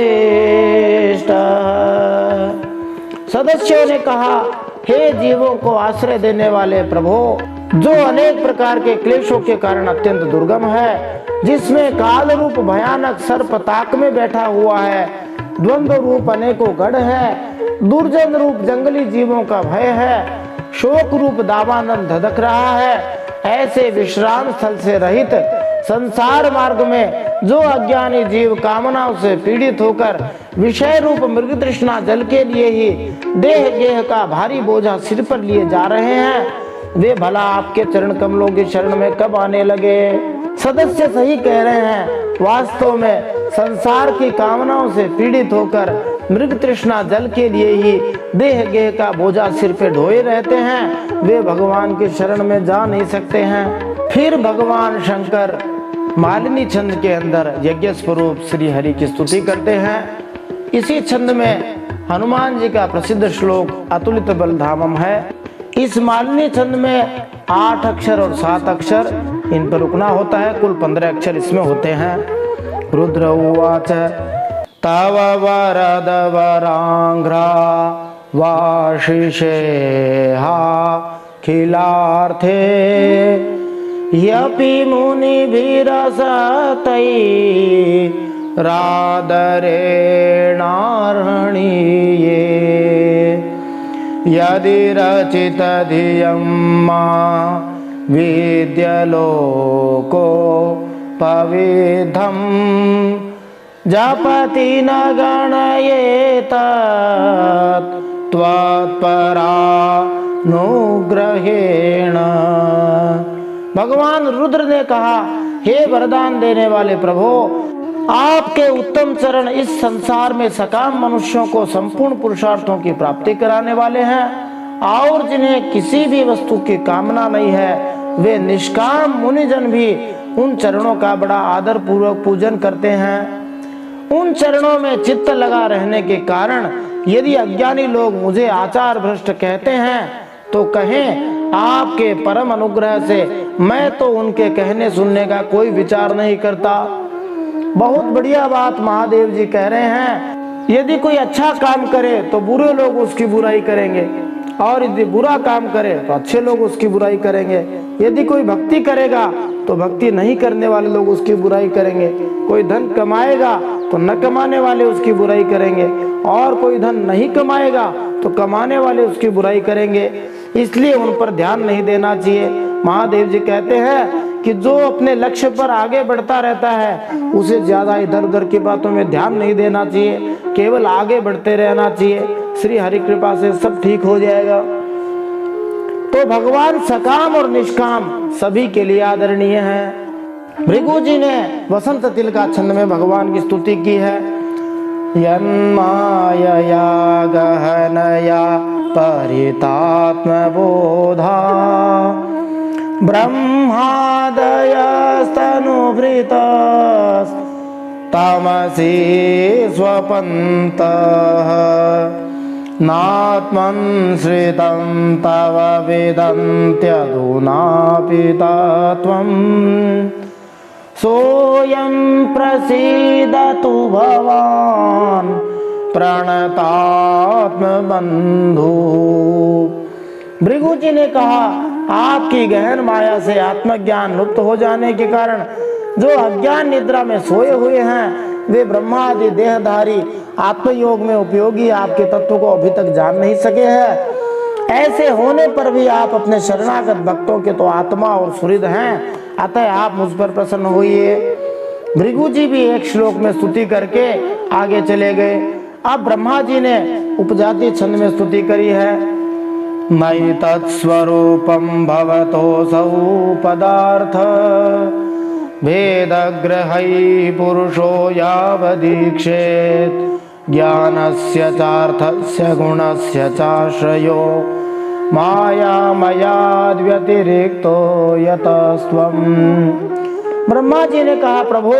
सदस्यों ने कहा, हे जीवों को आश्रय देने वाले प्रभु, जो अनेक प्रकार के क्लेशों के कारण अत्यंत दुर्गम है, जिसमें काल रूप भयानक सर्प ताक में बैठा हुआ है, द्वंद्व रूप अनेकों गढ़ है, दुर्जन रूप जंगली जीवों का भय है, शोक रूप दावानल धधक रहा है, ऐसे विश्राम स्थल से रहित संसार मार्ग में जो अज्ञानी जीव कामनाओं से पीड़ित होकर विषय रूप मृग तृष्णा जल के लिए ही देह गेह का भारी बोझा सिर पर लिए जा रहे हैं, वे भला आपके चरण कमलों की शरण में कब आने लगे। सदस्य सही कह रहे हैं। वास्तव में संसार की कामनाओं से पीड़ित होकर मृग तृष्णा जल के लिए ही देह गेह का बोझा सिर पे ढोए रहते हैं, वे भगवान की शरण में जा नहीं सकते हैं। फिर भगवान शंकर मालिनी छंद के अंदर यज्ञ स्वरूप श्री हरि की स्तुति करते हैं। इसी छंद में हनुमान जी का प्रसिद्ध श्लोक अतुलित बलधामम है। इस मालिनी छंद में 8 अक्षर और 7 अक्षर इन पर रुकना होता है, कुल 15 अक्षर इसमें होते हैं। रुद्र उवाच तव वरद वरांघ्रा वाशिषे खिलार्थे यपि मुनिभिरसतै रादरेणार्हणीये यदि रचित धियं मा विद्यलोको पविद्धं जपति न गणयेत त्वत्परानुग्रहेण। भगवान रुद्र ने कहा, हे वरदान देने वाले प्रभु, आपके उत्तम चरण इस संसार में सकाम मनुष्यों को संपूर्ण पुरुषार्थों की प्राप्ति कराने वाले हैं और जिन्हें किसी भी वस्तु की कामना नहीं है, वे निष्काम मुनिजन भी उन चरणों का बड़ा आदर पूर्वक पूजन करते हैं। उन चरणों में चित्त लगा रहने के कारण यदि अज्ञानी लोग मुझे आचार भ्रष्ट कहते हैं तो कहें, आपके परम अनुग्रह से मैं तो उनके कहने सुनने का कोई विचार नहीं करता। बहुत बढ़िया बात महादेव जी कह रहे हैं। यदि कोई अच्छा काम करे तो बुरे लोग उसकी बुराई करेंगे और यदि बुरा काम करे तो अच्छे लोग उसकी बुराई करेंगे। यदि कोई भक्ति करेगा तो भक्ति नहीं करने वाले लोग उसकी बुराई करेंगे। कोई धन कमाएगा तो न कमाने वाले उसकी बुराई करेंगे और कोई धन नहीं कमाएगा तो कमाने वाले उसकी बुराई करेंगे। इसलिए उन पर ध्यान नहीं देना चाहिए। महादेव जी कहते हैं कि जो अपने लक्ष्य पर आगे बढ़ता रहता है उसे ज्यादा इधर उधर की बातों में ध्यान नहीं देना चाहिए, केवल आगे बढ़ते रहना चाहिए। श्री हरि कृपा से सब ठीक हो जाएगा। तो भगवान सकाम और निष्काम सभी के लिए आदरणीय हैं। भृगु जी ने वसंत तिलका छंद में भगवान की स्तुति की है। यन्मायया गहनया परितात्म बोधा ब्रह्मादयस्तनुभृतस् तमसि स्वपन्तः नात्मन् श्रितं तव विदन्त्यधुनापि तत्त्वम् सोऽयं प्रसीदतु भवान् प्रणतात्मबन्धु। भृगु जी ने कहा, आपकी गहन माया से आत्मज्ञान लुप्त हो जाने के कारण जो अज्ञान निद्रा में सोए हुए हैं वे ब्रह्मा आदि देहधारी आत्मयोग में उपयोगी आपके तत्व को अभी तक जान नहीं सके हैं। ऐसे होने पर भी आप अपने शरणागत भक्तों के तो आत्मा और सुहृद हैं, अतः आप मुझ पर प्रसन्न होइए। भृगु जी भी एक श्लोक में स्तुति करके आगे चले गए। अब ब्रह्मा जी ने उपजाति छंद में स्तुति करी है। मयि तत्स्वरूपं भवतोऽसौ पदार्थ भेदग्रहै पुरुषो यावदीक्षेत् ज्ञानस्य चार्थस्य गुणस्य चाश्रयो मायामयाद्व्यतिरिक्तो यतस्त्वम्। ब्रह्मा जी ने कहा, प्रभु,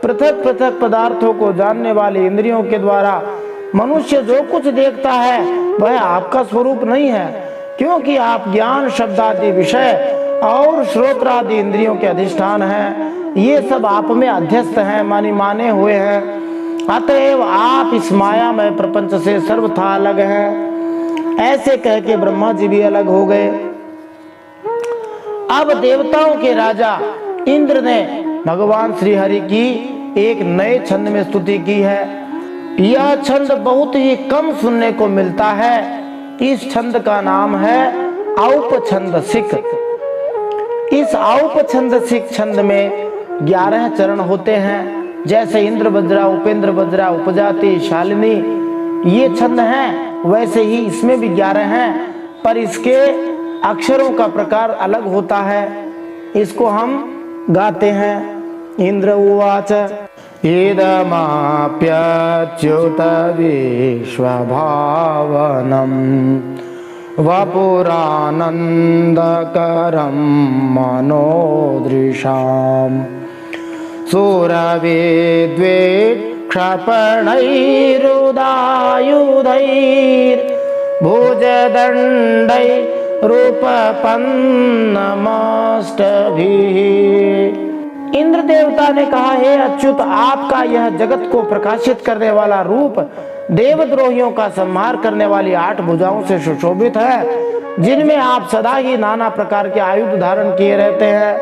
पृथक पृथक पदार्थों को जानने वाली इंद्रियों के द्वारा मनुष्य जो कुछ देखता है वह आपका स्वरूप नहीं है, क्योंकि आप ज्ञान शब्द आदि विषय और श्रोत्र आदि इंद्रियों के अधिष्ठान हैं। ये सब आप में अध्यस्त हैं, माने हुए हैं। अतएव आप इस मायामय प्रपंच से सर्वथा अलग हैं। ऐसे कह के ब्रह्मा जी भी अलग हो गए। अब देवताओं के राजा इंद्र ने भगवान श्री हरि की एक नए छंद में स्तुति की है। यह छंद बहुत ही कम सुनने को मिलता है। इस छंद का नाम है औपछंदसिक। इस औपछंदसिक छंद में 11 चरण होते हैं। जैसे इंद्र बज्रा, उपेंद्र बज्रा, उपजाति, शालिनी ये छंद हैं, वैसे ही इसमें भी 11 हैं, पर इसके अक्षरों का प्रकार अलग होता है। इसको हम गाते हैं। इंद्र उवाच इदमाप्यच्युत विश्वभावनम् वपुरानन्दकरं मनोदृशाम् सुरविद्वेक्षपणैरुदायुधैर्भुजदण्डैरुपपन्नमस्तभिः। इंद्र देवता ने कहा, हे अच्युत, आपका यह जगत को प्रकाशित करने वाला रूप देवद्रोहियों का संहार करने वाली 8 भुजाओं से सुशोभित है, जिनमें आप सदा ही नाना प्रकार के आयुध धारण किए रहते हैं।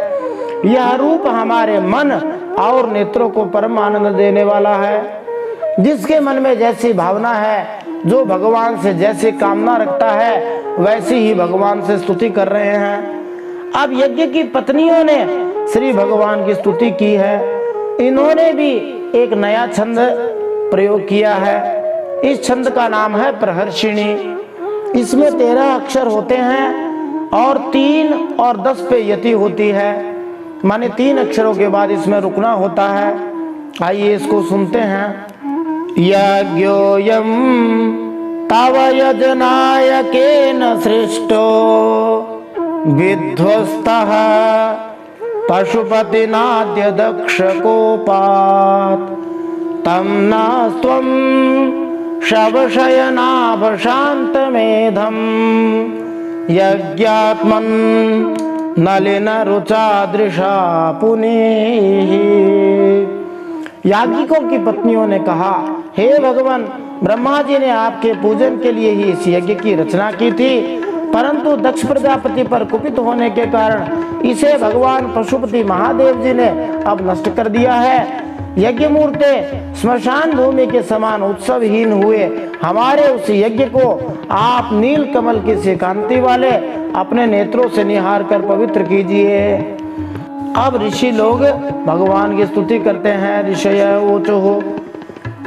यह रूप हमारे मन और नेत्रों को परम आनंद देने वाला है। जिसके मन में जैसी भावना है, जो भगवान से जैसी कामना रखता है, वैसी ही भगवान से स्तुति कर रहे हैं। अब यज्ञ की पत्नियों ने श्री भगवान की स्तुति की है। इन्होंने भी एक नया छंद प्रयोग किया है। इस छंद का नाम है प्रहर्षिणी। इसमें 13 अक्षर होते हैं और 3 और 10 पे यति होती है, माने 3 अक्षरों के बाद इसमें रुकना होता है। आइए इसको सुनते हैं। यज्ञोऽयं तव यजनायकेन सृष्टो विध्वस्तः पशुपतिनाद्य दक्षकोपात् तं नास्त्वं शवशयनाभशान्तमेधं यज्ञात्मन् नलिनरुचादृशा पुनीः। याज्ञिकों की पत्नियों ने कहा, हे भगवान, ब्रह्मा जी ने आपके पूजन के लिए ही इस यज्ञ की रचना की थी, परंतु दक्ष प्रजापति पर कुपित होने के कारण इसे भगवान पशुपति महादेव जी ने अब नष्ट कर दिया है। यज्ञ मूर्ते स्मशान भूमि के समान उत्सवहीन हुए हमारे उस यज्ञ को आप नील कमल की सी कांति वाले अपने नेत्रों से निहार कर पवित्र कीजिए। अब ऋषि लोग भगवान की स्तुति करते हैं। ऋषय ऊचुः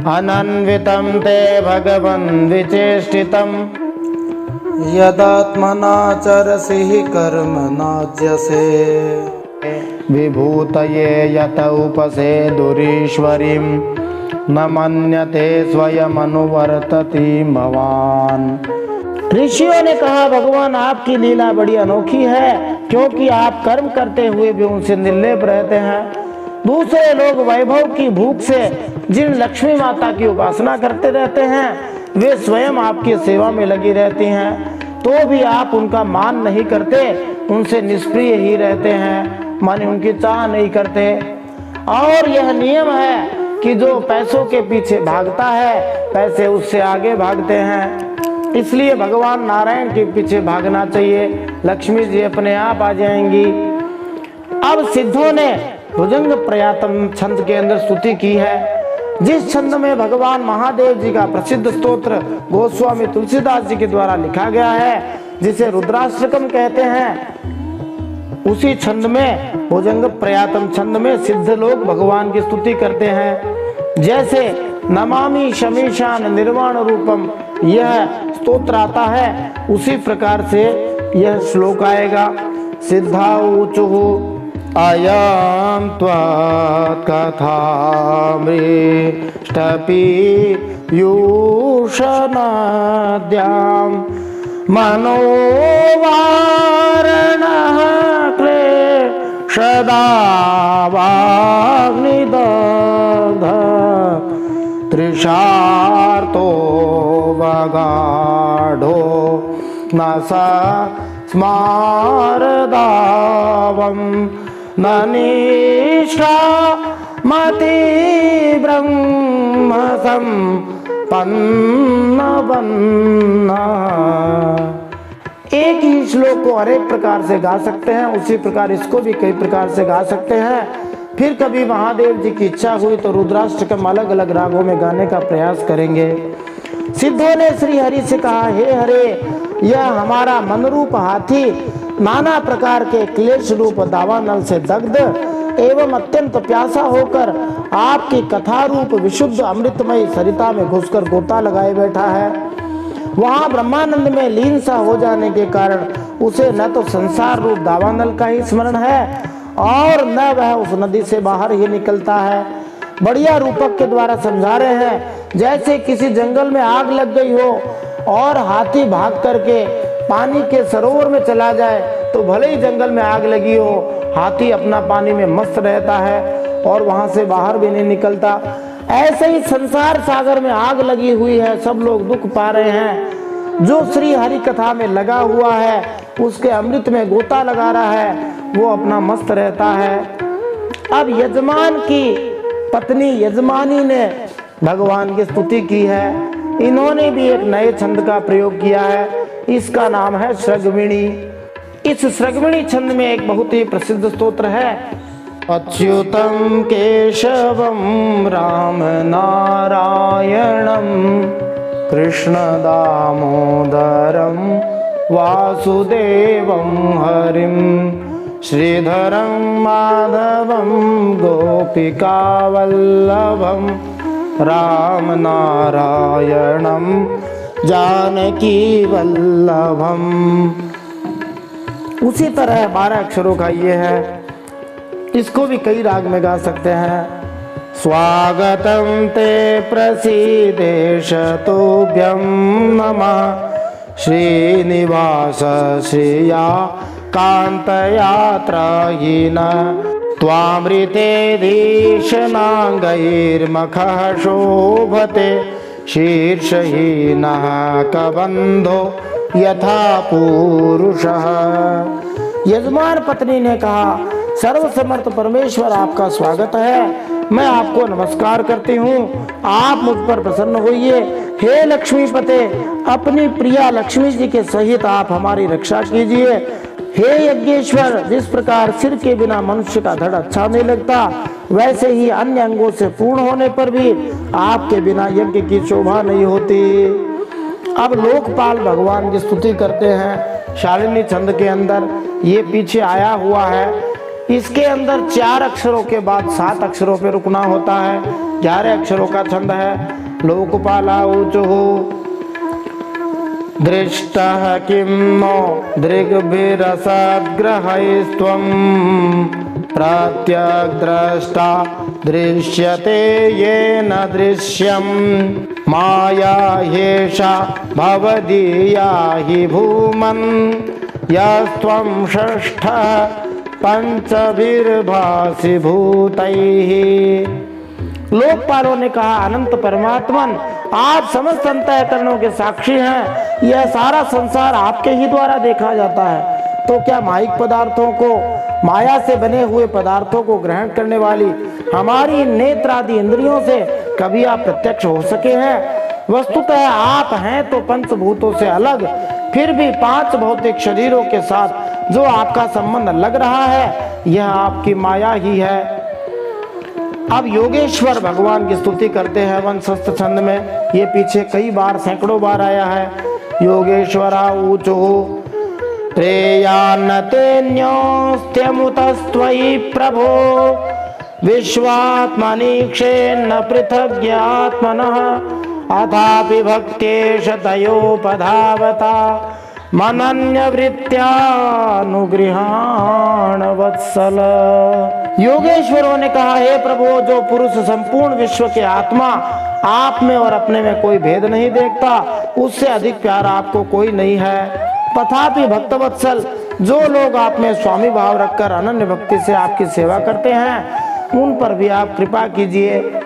अनन्वितं ते भगवन् विचेष्टितं यदात्मना चरसि कर्म नाज्यसे विभूतये यत उपसेदुरीश्वरीं न मन्यते स्वयमनुवर्तति भवान। ऋषियों ने कहा, भगवान आपकी लीला बड़ी अनोखी है, क्योंकि आप कर्म करते हुए भी उनसे निर्लेप रहते हैं। दूसरे लोग वैभव की भूख से जिन लक्ष्मी माता की उपासना करते रहते हैं, वे स्वयं आपकी सेवा में लगी रहती हैं, तो भी आप उनका मान नहीं करते, उनसे निष्प्रिय ही रहते हैं, माने उनकी चाह नहीं करते। और यह नियम है कि जो पैसों के पीछे भागता है, पैसे उससे आगे भागते हैं। इसलिए भगवान नारायण के पीछे भागना चाहिए, लक्ष्मी जी अपने आप आ जाएंगी। अब सिद्धों ने भुजंग प्रयातम छंद के अंदर स्तुति की है, जिस छंद में भगवान महादेव जी का प्रसिद्ध स्तोत्र गोस्वामी तुलसीदास जी के द्वारा लिखा गया है, जिसे रुद्राष्टकम कहते हैं। उसी छंद में, भुजंग प्रयातम छंद में सिद्ध लोग भगवान की स्तुति करते हैं। जैसे नमामि शमीशान निर्वाण रूपम यह स्तोत्र आता है, उसी प्रकार से यह श्लोक आएगा। सिद्धा ऊचुः अयं त्वत् कथामृष्टपीयूषनद्यां मनोवारणः क्लेशदावाग्निदग्ध तृषार्तो वगाढो न सा स्मारदावं न निष्ठा मति ब्रह्म संपन्नवन्ना। एक ही श्लोक को अनेक प्रकार से गा सकते हैं, उसी प्रकार इसको भी कई प्रकार से गा सकते हैं। फिर कभी महादेव जी की इच्छा हुई तो रुद्राष्टकम अलग अलग रागों में गाने का प्रयास करेंगे। सिद्धों ने श्री हरि से कहा, हे हरे, यह हमारा मनरूप हाथी नाना प्रकार के क्लेश रूप दावानल से दग्ध एवं अत्यंत प्यासा होकर आपकी कथा रूप विशुद्ध अमृतमय सरिता में घुसकर गोता लगाए बैठा है। वहाँ ब्रह्मानंद में लीन सा हो जाने के कारण उसे न तो संसार रूप दावानल का ही स्मरण है और न वह उस नदी से बाहर ही निकलता है। बढ़िया रूपक के द्वारा समझा रहे हैं, जैसे किसी जंगल में आग लग गई हो और हाथी भाग करके पानी के सरोवर में चला जाए तो भले ही जंगल में आग लगी हो, हाथी अपना पानी में मस्त रहता है और वहां से बाहर भी नहीं निकलता। ऐसे ही संसार सागर में आग लगी हुई है, सब लोग दुख पा रहे हैं। जो श्री हरि कथा में लगा हुआ है, उसके अमृत में गोता लगा रहा है, वो अपना मस्त रहता है। अब यजमान की पत्नी यजमानी ने भगवान की स्तुति की है। इन्होंने भी एक नए छंद का प्रयोग किया है, इसका नाम है सृगविणी। इस सृगविणी छंद में एक बहुत ही प्रसिद्ध स्तोत्र है। अच्युतम केशवम राम नारायणम कृष्ण दामोदरम वासुदेवम हरिम श्रीधरम माधवम गोपिका वल्लभम राम नारायणम जानकी वल्लभम। उसी तरह 12 अक्षरों का ये है, इसको भी कई राग में गा सकते हैं। स्वागतम ते प्रसीदेश तुभ्यं नमः श्रीनिवास श्रिया कांतयात्राहीन त्वामृतेधीशनांगैर्मखः शोभते शीर्षहीनः कबंधो यथा पुरुषः। यजमान पत्नी ने कहा, सर्वसमर्थ परमेश्वर आपका स्वागत है, मैं आपको नमस्कार करती हूँ, आप मुझ पर प्रसन्न होइए। हे लक्ष्मीपते, अपनी प्रिया लक्ष्मी जी के सहित आप हमारी रक्षा कीजिए। हे यज्ञेश्वर, जिस प्रकार सिर के बिना मनुष्य का धड़ अच्छा नहीं लगता, वैसे ही अन्य अंगों से पूर्ण होने पर भी आपके बिना यज्ञ की शोभा नहीं होती। अब लोकपाल भगवान की स्तुति करते हैं शालिनी छंद के अंदर। ये पीछे आया हुआ है, इसके अंदर 4 अक्षरों के बाद 7 अक्षरों पे रुकना होता है। 11 अक्षरों का छंद है। लोकपाला ऊचुः दृष्टः किं नो दृग्भिरसद्ग्रहैस्त्वं प्रत्यग्द्रष्टा दृश्यते येन दृश्यं माया ह्येषा भवदीया हि भूमन् यस्त्वं षष्ठः पंचभिर्भासि भूतैः। लोकपालों ने कहा, अनंत परमात्मन, आप समस्त अंतःकरणों के साक्षी हैं। यह सारा संसार आपके ही द्वारा देखा जाता है, तो क्या माइक पदार्थों को, माया से बने हुए पदार्थों को ग्रहण करने वाली हमारी नेत्रादि इंद्रियों से कभी आप प्रत्यक्ष हो सके हैं? वस्तुतः आप हैं तो पंचभूतों से अलग, फिर भी 5 भौतिक शरीरों के साथ जो आपका संबंध लग रहा है, यह आपकी माया ही है। अब योगेश्वर भगवान की स्तुति करते हैं वंशस्थ छंद में। ये पीछे कई बार, सैकड़ों बार आया है। योगेश्वरा ऊचुः प्रेयान्नतेऽन्योऽस्त्यमुतस्त्वयि प्रभो विश्वात्मनीक्षेन्न पृथग्यात्मनः अथापि भक्त्येष तयोपधावता मनन्यवृत्त्यानुगृहाण वत्सल। योगेश्वरों ने कहा, हे प्रभु, जो पुरुष संपूर्ण विश्व के आत्मा, आप में और अपने में कोई भेद नहीं देखता, उससे अधिक प्यार आपको कोई नहीं है। तथापि भक्तवत्सल, जो लोग आप में स्वामी भाव रखकर अनन्य भक्ति से आपकी सेवा करते हैं, उन पर भी आप कृपा कीजिए।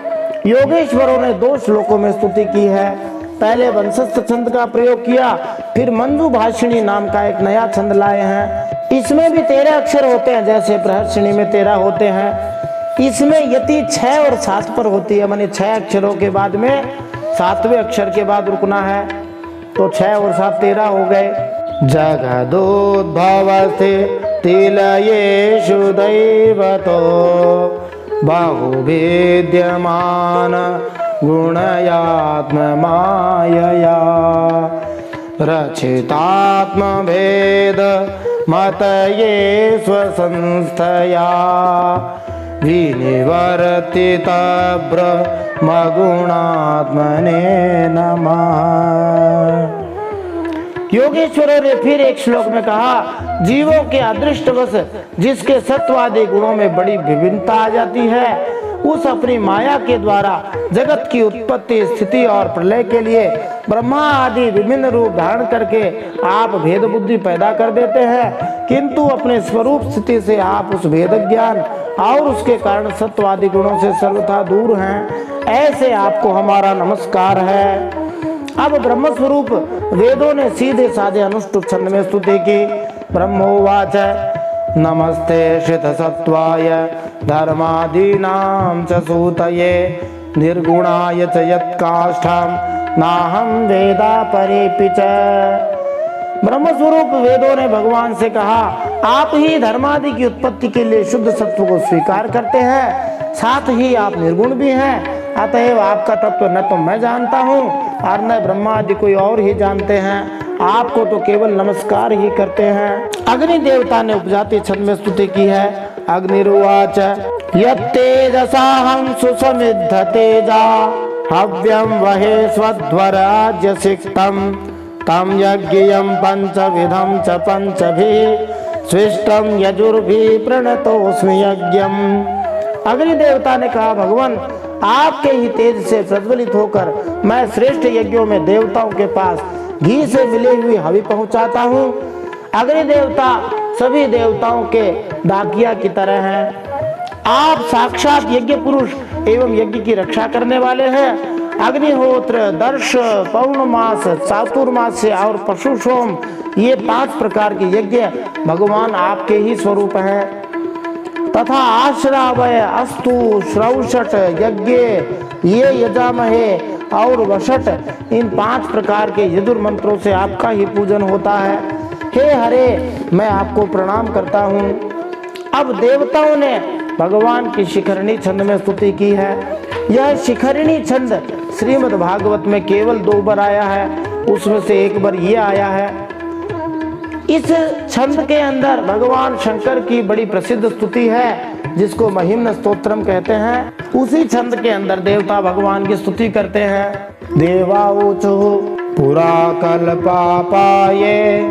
योगेश्वरों ने 2 श्लोकों में स्तुति की है। पहले वंशस्थ छंद का प्रयोग किया, फिर मंजू भाषिणी नाम का एक नया छंद लाए हैं। इसमें भी 13 अक्षर होते हैं, जैसे प्रहर्षिणी में 13 होते हैं। इसमें यति 6 और 7 पर होती है, माने 6 अक्षरों के बाद में 7वें अक्षर के बाद रुकना है, तो 6 और 7 13 हो गए। जगदोद्भवस्ते तिलयेषु दैवतो बहुविद्यमान गुणयात्ममायया रचितात्मभेद मतये स्वसंस्थया विनिवर्तित ब्रह्मगुणात्मने नमः। योगेश्वरों ने फिर एक श्लोक में कहा, जीवों के अदृष्टवश जिसके सत्वादि गुणों में बड़ी विभिन्नता आ जाती है, उस अपनी माया के द्वारा जगत की उत्पत्ति, स्थिति और प्रलय के लिए ब्रह्मा आदि विभिन्न रूप धारण करके आप भेद बुद्धि पैदा कर देते हैं, किंतु अपने स्वरूप स्थिति से आप उस भेद ज्ञान और उसके कारण सत्वादि गुणों से सर्वथा दूर हैं। ऐसे आपको हमारा नमस्कार है। अब ब्रह्म स्वरूप वेदों ने सीधे साधे अनुष्टुप छंद में स्तुति की। ब्रह्मोवाच नमस्ते शित सत्वाय धर्मादीनां च सूतये निर्गुणाय च यत्काष्ठं नाहं वेदा परेऽपि च। ब्रह्म स्वरूप वेदों ने भगवान से कहा, आप ही धर्मादि की उत्पत्ति के लिए शुद्ध सत्व को स्वीकार करते हैं, साथ ही आप निर्गुण भी हैं। अतएव आपका तत्व न तो मैं जानता हूँ और न ब्रह्मा आदि कोई और ही जानते हैं। आपको तो केवल नमस्कार ही करते हैं। अग्नि देवता ने उपजाति छंद में स्तुति की है। अग्निरुवाच यत्तेजसाहं सुसमिद्ध तेजा हव्यं वहे स्वध्वराज्य सिक्तम् तम यज्ञयं पंचविधं च पंचभिः स्विष्टं यजुर्भिः प्रणतोऽस्मि यज्ञम्। अग्नि देवता ने कहा, भगवान आपके ही तेज से प्रज्वलित होकर मैं श्रेष्ठ यज्ञों में देवताओं के पास घी से मिली हुई हवि पहुंचाता हूँ। अग्नि देवता सभी देवताओं के डाकिया की तरह हैं। आप साक्षात यज्ञ पुरुष एवं यज्ञ की रक्षा करने वाले हैं। अग्निहोत्र, दर्श, पौर्णमास, चातुर्मास्य और पशु सोम, ये 5 प्रकार के यज्ञ भगवान आपके ही स्वरूप हैं। तथा आश्रावय, अस्तु, श्रौषट यज्ञ ये यजामहे और वषट, इन 5 प्रकार के यजुर मंत्रों से आपका ही पूजन होता है। हे हरे, मैं आपको प्रणाम करता हूँ। अब देवताओं ने भगवान की शिखरणी छंद में स्तुति की है। यह शिखरणी छंद श्रीमद् भागवत में केवल 2 बार आया है, उसमें से एक बार ये आया है। इस छंद के अंदर भगवान शंकर की बड़ी प्रसिद्ध स्तुति है, जिसको महिम्न स्तोत्रम कहते हैं। उसी छंद के अंदर देवता भगवान की स्तुति करते हैं। देवाऊचु पुरा कल्पापाये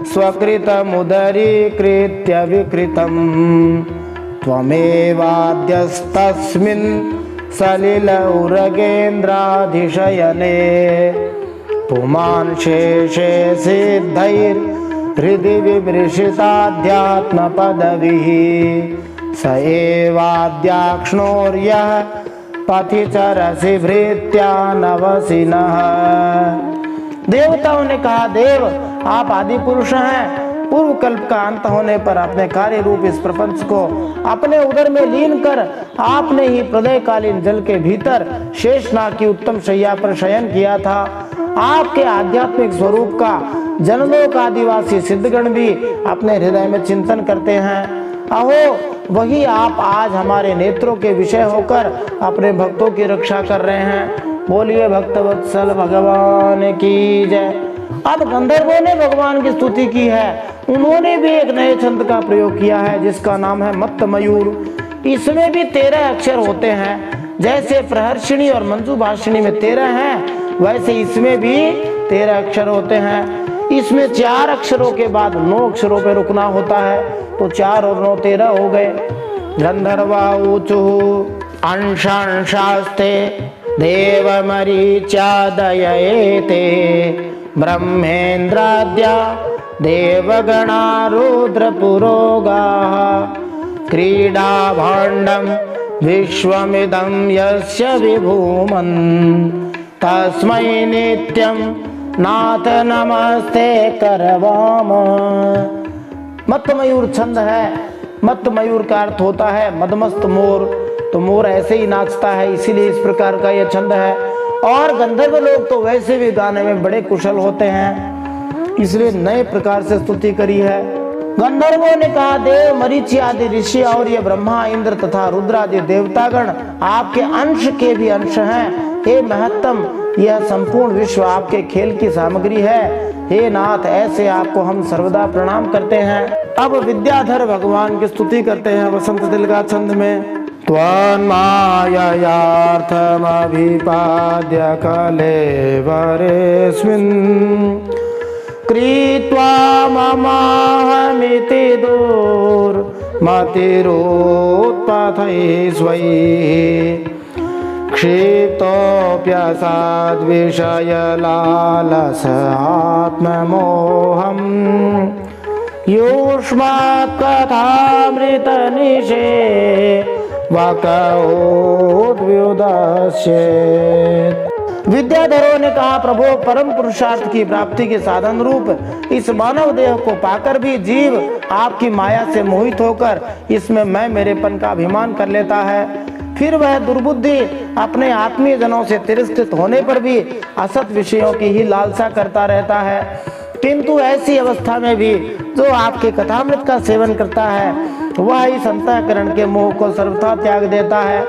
स्वकृतमुदरीकृत्य विकृतम् त्वमेवाद्यस्तस्मिन् सलिल उरगेन्द्राधिशयने पुमान् शेषे सिद्धैर्हृदि विमृशिताध्यात्म पदविः स एवाद्याक्ष्णोर्यः पथिचरसि भृत्या नवसिनः। देवताओं ने कहा, देव आप आदि पुरुष हैं। पूर्व कल्प का अंत होने पर अपने कार्य रूप इस प्रपंच को अपने उदर में लीन कर आपने ही प्रलयकालीन जल के भीतर शेषनाग की उत्तम शैया पर शयन किया था। आपके आध्यात्मिक स्वरूप का जनलोक आदिवासी सिद्धगण भी अपने हृदय में चिंतन करते हैं। अहो, वही आप आज हमारे नेत्रों के विषय होकर अपने भक्तों की रक्षा कर रहे हैं। बोलिए भक्तवत्सल भगवान की जय। अब गंधर्वों ने भगवान की स्तुति की है। उन्होंने भी एक नए छंद का प्रयोग किया है, जिसका नाम है मत्त मयूर। इसमें भी 13 अक्षर होते हैं। जैसे प्रहर्षिणी और मंजुभाषिणी में 13 हैं, वैसे इसमें भी 13 अक्षर होते हैं। इसमें 4 अक्षरों के बाद 9 अक्षरों पर रुकना होता है, तो 4 और 9 13 हो गए। गंधर्वा ऊचु अंशांशास्ते देवमरीचादयेते ब्रह्मेन्द्राद्या देवगणा रुद्रपुरोगाः क्रीडाभाण्डं विश्वमिदं यस्य विभूमन् तस्मै नित्यं नाथ नमस्ते करवाम। मत्त मयूर छंद है। मत्त मयूर का अर्थ होता है मदमस्त मोर। तो मोर ऐसे ही नाचता है, इसीलिए इस प्रकार का यह छंद है। और गंधर्व लोग तो वैसे भी गाने में बड़े कुशल होते हैं, इसलिए नए प्रकार से स्तुति करी है। गंधर्वों ने कहा, देव मरीचि आदि ऋषि और ये ब्रह्मा, इंद्र तथा रुद्र आदि देवतागण आपके अंश के भी अंश हैं। हे महत्तम, यह संपूर्ण विश्व आपके खेल की सामग्री है। हे नाथ, ऐसे आपको हम सर्वदा प्रणाम करते हैं। अब विद्याधर भगवान की स्तुति करते हैं वसंत दिल का छंद में। त्वन्माययार्थमभिपाद्य कलेवरेऽस्मिन् कृत्वा ममाहमिति दुर्मतिरोत्तमम् स्वैः क्षिप्तोऽप्यसाद्विषयलालस आत्ममोहम् युष्मात् कथामृतनिशे वाक्योद्व्युदस्येत्। विद्याधरों ने कहा, प्रभु, परम पुरुषार्थ की प्राप्ति के साधन रूप इस मानव देह को पाकर भी जीव आपकी माया से मोहित होकर इसमें मैं मेरेपन का अभिमान कर लेता है। फिर वह दुर्बुद्धि अपने आत्मीय जनों से तिरस्कृत होने पर भी असत विषयों की ही लालसा करता रहता है। किंतु ऐसी अवस्था में भी जो आपके कथामृत का सेवन करता है वह इस अंतःकरण के मोह को सर्वथा त्याग देता है।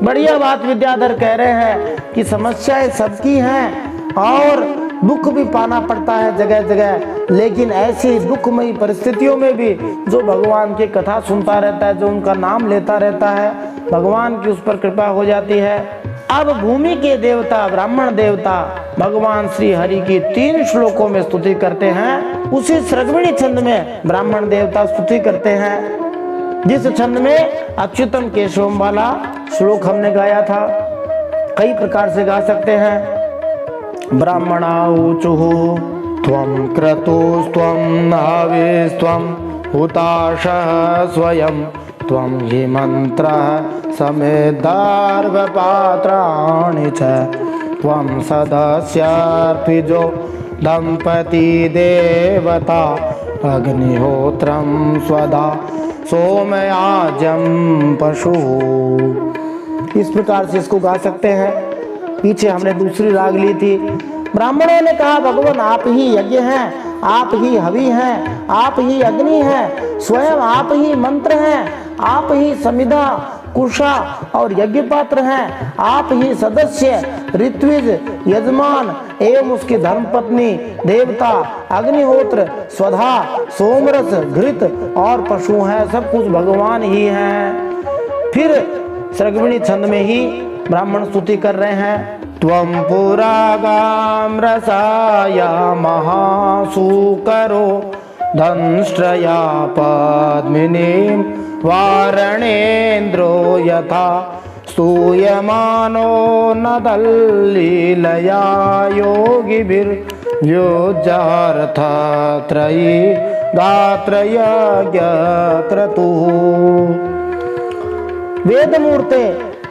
बढ़िया बात विद्याधर कह रहे हैं कि समस्याएं सबकी हैं और दुख भी पाना पड़ता है जगह जगह, लेकिन ऐसी दुखमयी परिस्थितियों में भी जो भगवान की कथा सुनता रहता है, जो उनका नाम लेता रहता है, भगवान की उस पर कृपा हो जाती है। अब भूमि के देवता ब्राह्मण देवता भगवान श्री हरि की 3 श्लोकों में स्तुति करते हैं। उसी सृगविणी छंद में ब्राह्मण देवता स्तुति करते हैं, जिस छंद में अच्युतम केशवम वाला श्लोक हमने गाया था। कई प्रकार से गा सकते हैं। ब्राह्मणा ऊचुः त्वं क्रतुस्त्वं नाविस्त्वं हुताशः स्वयं त्वं हि मंत्रः समेदार्घपात्राणि च त्वं सदस्यार्पिजो दंपति देवता अग्निहोत्रं स्वदा सोमयाजं पशु। इस प्रकार से इसको गा सकते हैं। पीछे हमने दूसरी राग ली थी। ब्राह्मणों ने कहा, भगवान आप ही यज्ञ हैं, आप ही हवि हैं, आप ही अग्नि हैं, स्वयं आप ही मंत्र हैं, आप ही समिधा कुशा और यज्ञ पात्र हैं, आप ही सदस्य ऋत्विज यजमान एवं उसकी धर्मपत्नी देवता अग्निहोत्र स्वधा सोमरस घृत और पशु हैं, सब कुछ भगवान ही हैं। फिर सृगविणी छंद में ही ब्राह्मण स्तुति कर रहे हैं। त्वं पुरागाम रसाया महासुकरो दंष्ट्रया पद्मिनीं वारणेन्द्रो यथा स्तूयमानो नदल्लीलया योगिभिर्योज्यार्थत्रयी गात्रयज्ञक्रतुः। वेदमूर्ते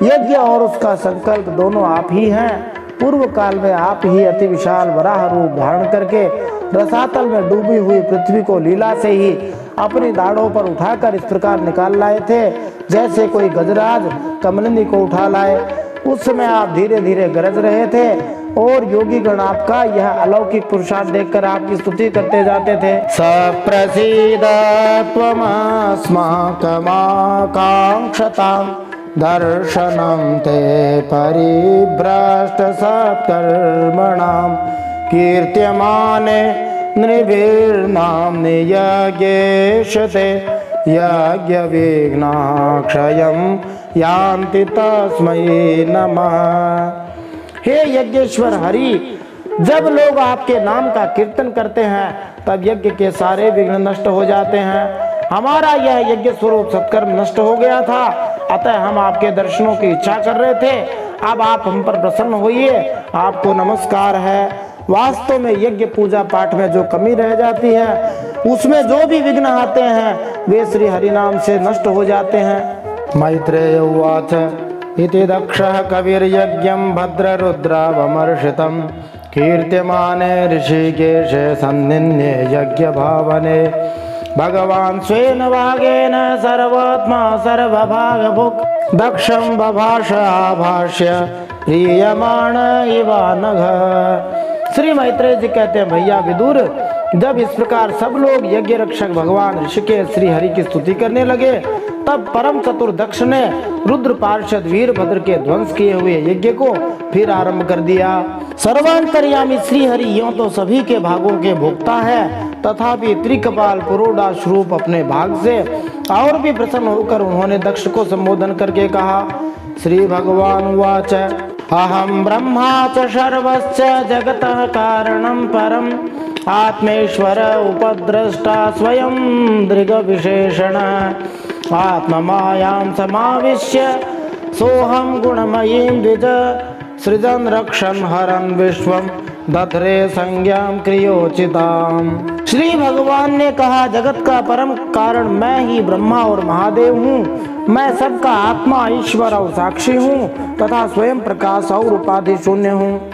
यज्ञ और उसका संकल्प दोनों आप ही हैं। पूर्व काल में आप ही अति विशाल वराह रूप धारण करके रसातल में डूबी हुई पृथ्वी को लीला से ही अपनी दाढ़ों पर उठाकर इस प्रकार निकाल लाए थे, जैसे कोई गजराज कमलिनी को उठा लाए। उस समय आप धीरे धीरे गरज रहे थे और योगी गण आपका यह अलौकिक पुरुषार्थ देखकर आपकी स्तुति करते जाते थे। सप्रसीद त्वमस्माकमाकांक्षताम् दर्शनं ते परिभ्रष्ट सत्कर्मणां कीर्त्यमाने नृभिर्नाम्नि यज्ञेशते यज्ञविघ्नाक्षयं यान्ति तस्मै नमः। हे यज्ञेश्वर हरि, जब लोग आपके नाम का कीर्तन करते हैं तब यज्ञ के सारे विघ्न नष्ट हो जाते हैं। हमारा यह यज्ञ स्वरूप सत्कर्म नष्ट हो गया था, अतः हम आपके दर्शनों की इच्छा कर रहे थे। अब आप हम पर प्रसन्न होइए, आपको नमस्कार है। वास्तव में यज्ञ पूजा पाठ में जो कमी रह जाती है, उसमें जो भी विघ्न आते हैं वे श्री हरि नाम से नष्ट हो जाते हैं। मैत्रेय उवाच इति दक्षः कविर्यज्ञं भद्ररुद्रावमर्षितं कीर्त्यमाने ऋषिकेशे सन्निन्ये यज्ञभावने भगवान स्वेन वागेन सर्वात्मा सर्वभागभुक् दक्षं बभाष आभाष्य प्रीयमाण इवानघ। श्री मैत्रेय जी कहते हैं, भैया विदुर, जब इस प्रकार सब लोग यज्ञ रक्षक भगवान ऋषिकेश श्री हरि की स्तुति करने लगे, तब परम चतुर दक्ष ने रुद्र पार्षद वीरभद्र के ध्वंस किए हुए यज्ञ को फिर आरंभ कर दिया। सर्वांतर्यामी श्री हरि यों तो सभी के भागों के भोक्ता है, तथापि त्रिकपाल पुरोडाश रूप अपने भाग से और भी प्रसन्न होकर उन्होंने दक्ष को संबोधन करके कहा। श्री भगवान उवाच अहम ब्रह्मा च सर्वस्य जगतः कारणं परम आत्मेश्वर उपद्रष्टा स्वयं दृग विशेषण आत्ममायां समाविश्य सोहम गुणमयीं द्विज सृजन रक्षण हरन विश्वम दधरे संज्ञाम क्रियोचिताम। श्री भगवान ने कहा, जगत का परम कारण मैं ही ब्रह्मा और महादेव हूँ। मैं सबका आत्मा, ईश्वर और साक्षी हूँ तथा स्वयं प्रकाश और उपाधि शून्य हूँ।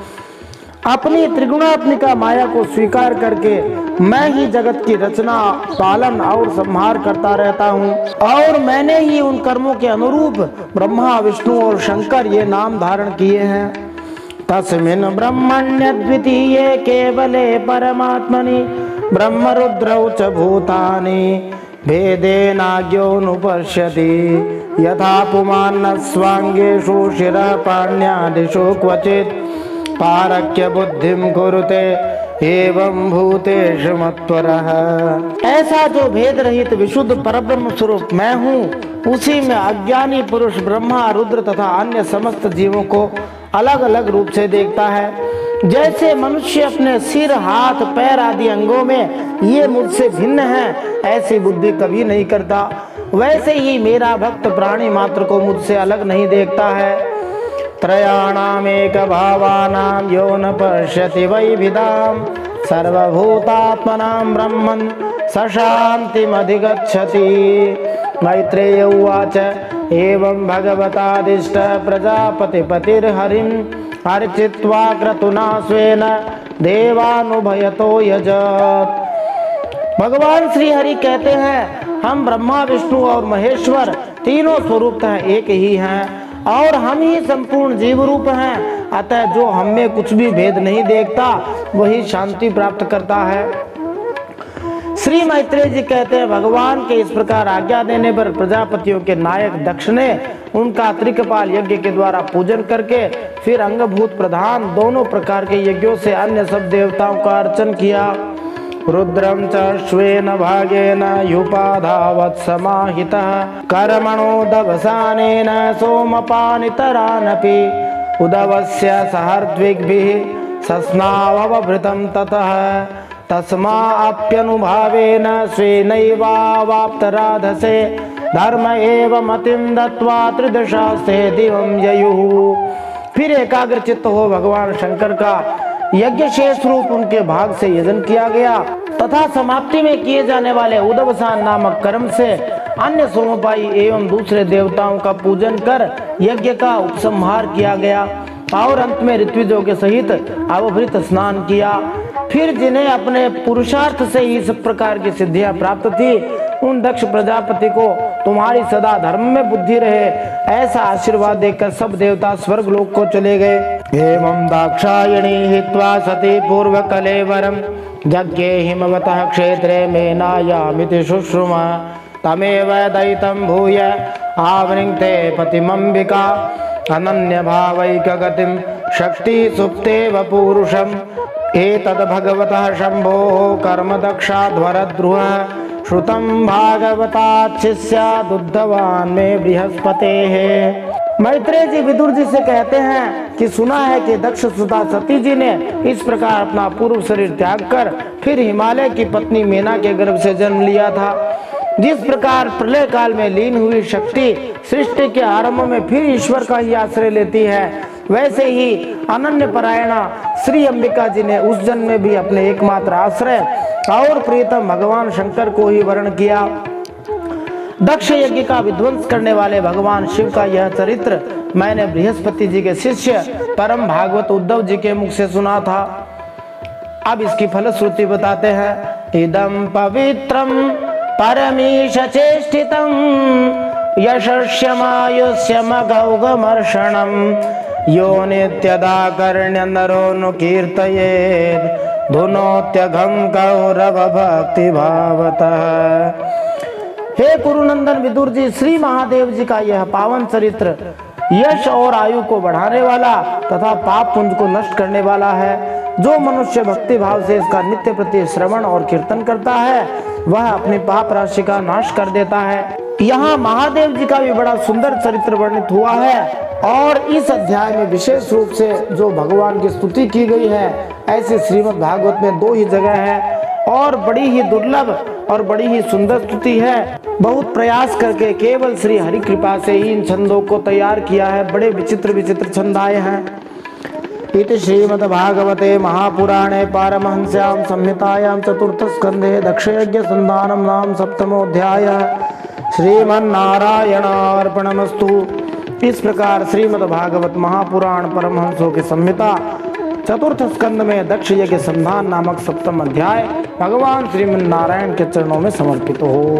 अपनी त्रिगुणात्मिका माया को स्वीकार करके मैं ही जगत की रचना, पालन और संहार करता रहता हूँ और मैंने ही उन कर्मों के अनुरूप ब्रह्मा, विष्णु और शंकर ये नाम धारण किए हैं। तस्मिन् ब्रह्मण्य द्वितीये केवले परमात्मनि ब्रह्मरुद्रौ च भूतानि भेदेनाज्ञोनुपश्यति यथा पुमान्न स्वांगेषु शिरः पाण्यादिषु क्वचित् पारक्य बुद्धिं कुरुते एवं भूतेषु मत्परः। ऐसा जो भेद रहित विशुद्ध परब्रह्म स्वरूप मैं हूँ, उसी में अज्ञानी पुरुष ब्रह्मा, रुद्र तथा अन्य समस्त जीवों को अलग अलग रूप से देखता है। जैसे मनुष्य अपने सिर, हाथ, पैर आदि अंगों में ये मुझसे भिन्न हैं, ऐसी बुद्धि कभी नहीं करता, वैसे ही मेरा भक्त प्राणी मात्र को मुझसे अलग नहीं देखता है। त्रयाणामेक भावानां यो न पश्यति वैविधां सर्वभूतात्मनां ब्रह्मन् स शान्तिमधिगच्छति। मैत्रेय उवाच एवं भगवतादिष्ट प्रजापतिपतिर्हरिं अर्चित्वा क्रतुना स्वेन देवानुभयतो यजत्। भगवान श्री हरि कहते हैं, हम ब्रह्मा, विष्णु और महेश्वर तीनों स्वरूपतः एक ही हैं और हम ही संपूर्ण जीव रूप हैं। अतः जो हम में कुछ भी भेद नहीं देखता वही शांति प्राप्त करता है। श्री मैत्रेय जी कहते हैं, भगवान के इस प्रकार आज्ञा देने पर प्रजापतियों के नायक दक्ष ने उनका त्रिकपाल यज्ञ के द्वारा पूजन करके फिर अंगभूत प्रधान दोनों प्रकार के यज्ञों से अन्य सब देवताओं का अर्चन किया। रुद्रम च श्वेन भागेन युपाधावत् समाहितः कर्मणो दवसानेन सोमपानितरानपि उदवस्य सहर्द्विग्भिः सस्नाववभृतं ततः तस्माऽप्यनुभावेन स्वेनैवावाप्तराधसे धर्म एव मतिं दत्त्वा त्रिदशास्ते दिवं ययुः। फिर एकाग्र चित्त हो भगवान शंकर का यज्ञ शेष रूप उनके भाग से यजन किया गया तथा समाप्ति में किए जाने वाले उदवसान नामक कर्म से अन्य सोमपाई एवं दूसरे देवताओं का पूजन कर यज्ञ का उपसंहार किया गया और अंत में ऋत्विजों के सहित अवभृत स्नान किया। फिर जिन्हें अपने पुरुषार्थ से ही सब प्रकार की सिद्धियां प्राप्त थी, उन दक्ष प्रजापति को तुम्हारी सदा धर्म में बुद्धि रहे ऐसा आशीर्वाद देकर सब देवता स्वर्ग लोक को चले गए। एवं दाक्षायणी हित्वा सती पूर्व कलेवरम यज्ञे हिमवतः क्षेत्रे मेनायामिति शुश्रुमा तमेव दैतं भूय आवृङ्क्ते पतिमंबिका अनन्य भावैक गतिं शक्ति सुप्तेव पूरुषम् एतद् भगवतः शंभोः कर्म दक्षाध्वरद्रुह श्रुतं भागवताच्छिष्यादुद्धवान् मे बृहस्पतेः। मैत्रेय जी विदुर जी से कहते हैं कि सुना है कि दक्ष सुता सती जी ने इस प्रकार अपना पूर्व शरीर त्याग कर फिर हिमालय की पत्नी मेना के गर्भ से जन्म लिया था। जिस प्रकार प्रलय काल में लीन हुई शक्ति सृष्टि के आरंभ में फिर ईश्वर का ही आश्रय लेती है, वैसे ही अनन्य परायणा श्री अंबिका जी ने उस जन्म में भी अपने एकमात्र आश्रय और प्रियतम भगवान शंकर को ही वर्ण किया। दक्ष यज्ञ का विध्वंस करने वाले भगवान शिव का यह चरित्र मैंने बृहस्पति जी के शिष्य परम भागवत उद्धव जी के मुख से सुना था। अब इसकी फलश्रुति बताते हैं। इदं पवित्रम परमीश चेष्टितं यशस्यमायुष्यमगौगमर्षणं यो नित्यदा कर्ण्य नरो नु कीर्तयेत् धुनोत्यघं कौरव भक्ति भावतः। हे कुरुनंदन विदुर जी, श्री महादेव जी का यह पावन चरित्र यश और आयु को बढ़ाने वाला तथा पाप पुंज को नष्ट करने वाला है। जो मनुष्य भक्ति भाव से इसका नित्य प्रति श्रवण और कीर्तन करता है वह अपनी पाप राशि का नाश कर देता है। यहाँ महादेव जी का भी बड़ा सुंदर चरित्र वर्णित हुआ है और इस अध्याय में विशेष रूप से जो भगवान की स्तुति की गई है ऐसे श्रीमद् भागवत में 2 ही जगह है और बड़ी ही दुर्लभ और बड़ी ही सुंदर स्तुति है। बहुत प्रयास करके केवल श्री हरि कृपा से ही इन छंदों को तैयार किया है। बड़े विचित्र विचित्र छंद आए हैं। इति श्रीमद्भागवते महापुराणे पारमहंस्यां संहितायां चतुर्थ स्कंधे दक्षयज्ञ संधानम नाम सप्तमोऽध्याय। श्रीमन्नारायणार्पणमस्तु। इस प्रकार श्रीमद्भागवत महापुराण परमहंसों की संहिता चतुर्थ स्कंद में दक्ष यज्ञ संधान नामक सप्तम अध्याय भगवान श्रीमन्नारायण के चरणों में समर्पित हो।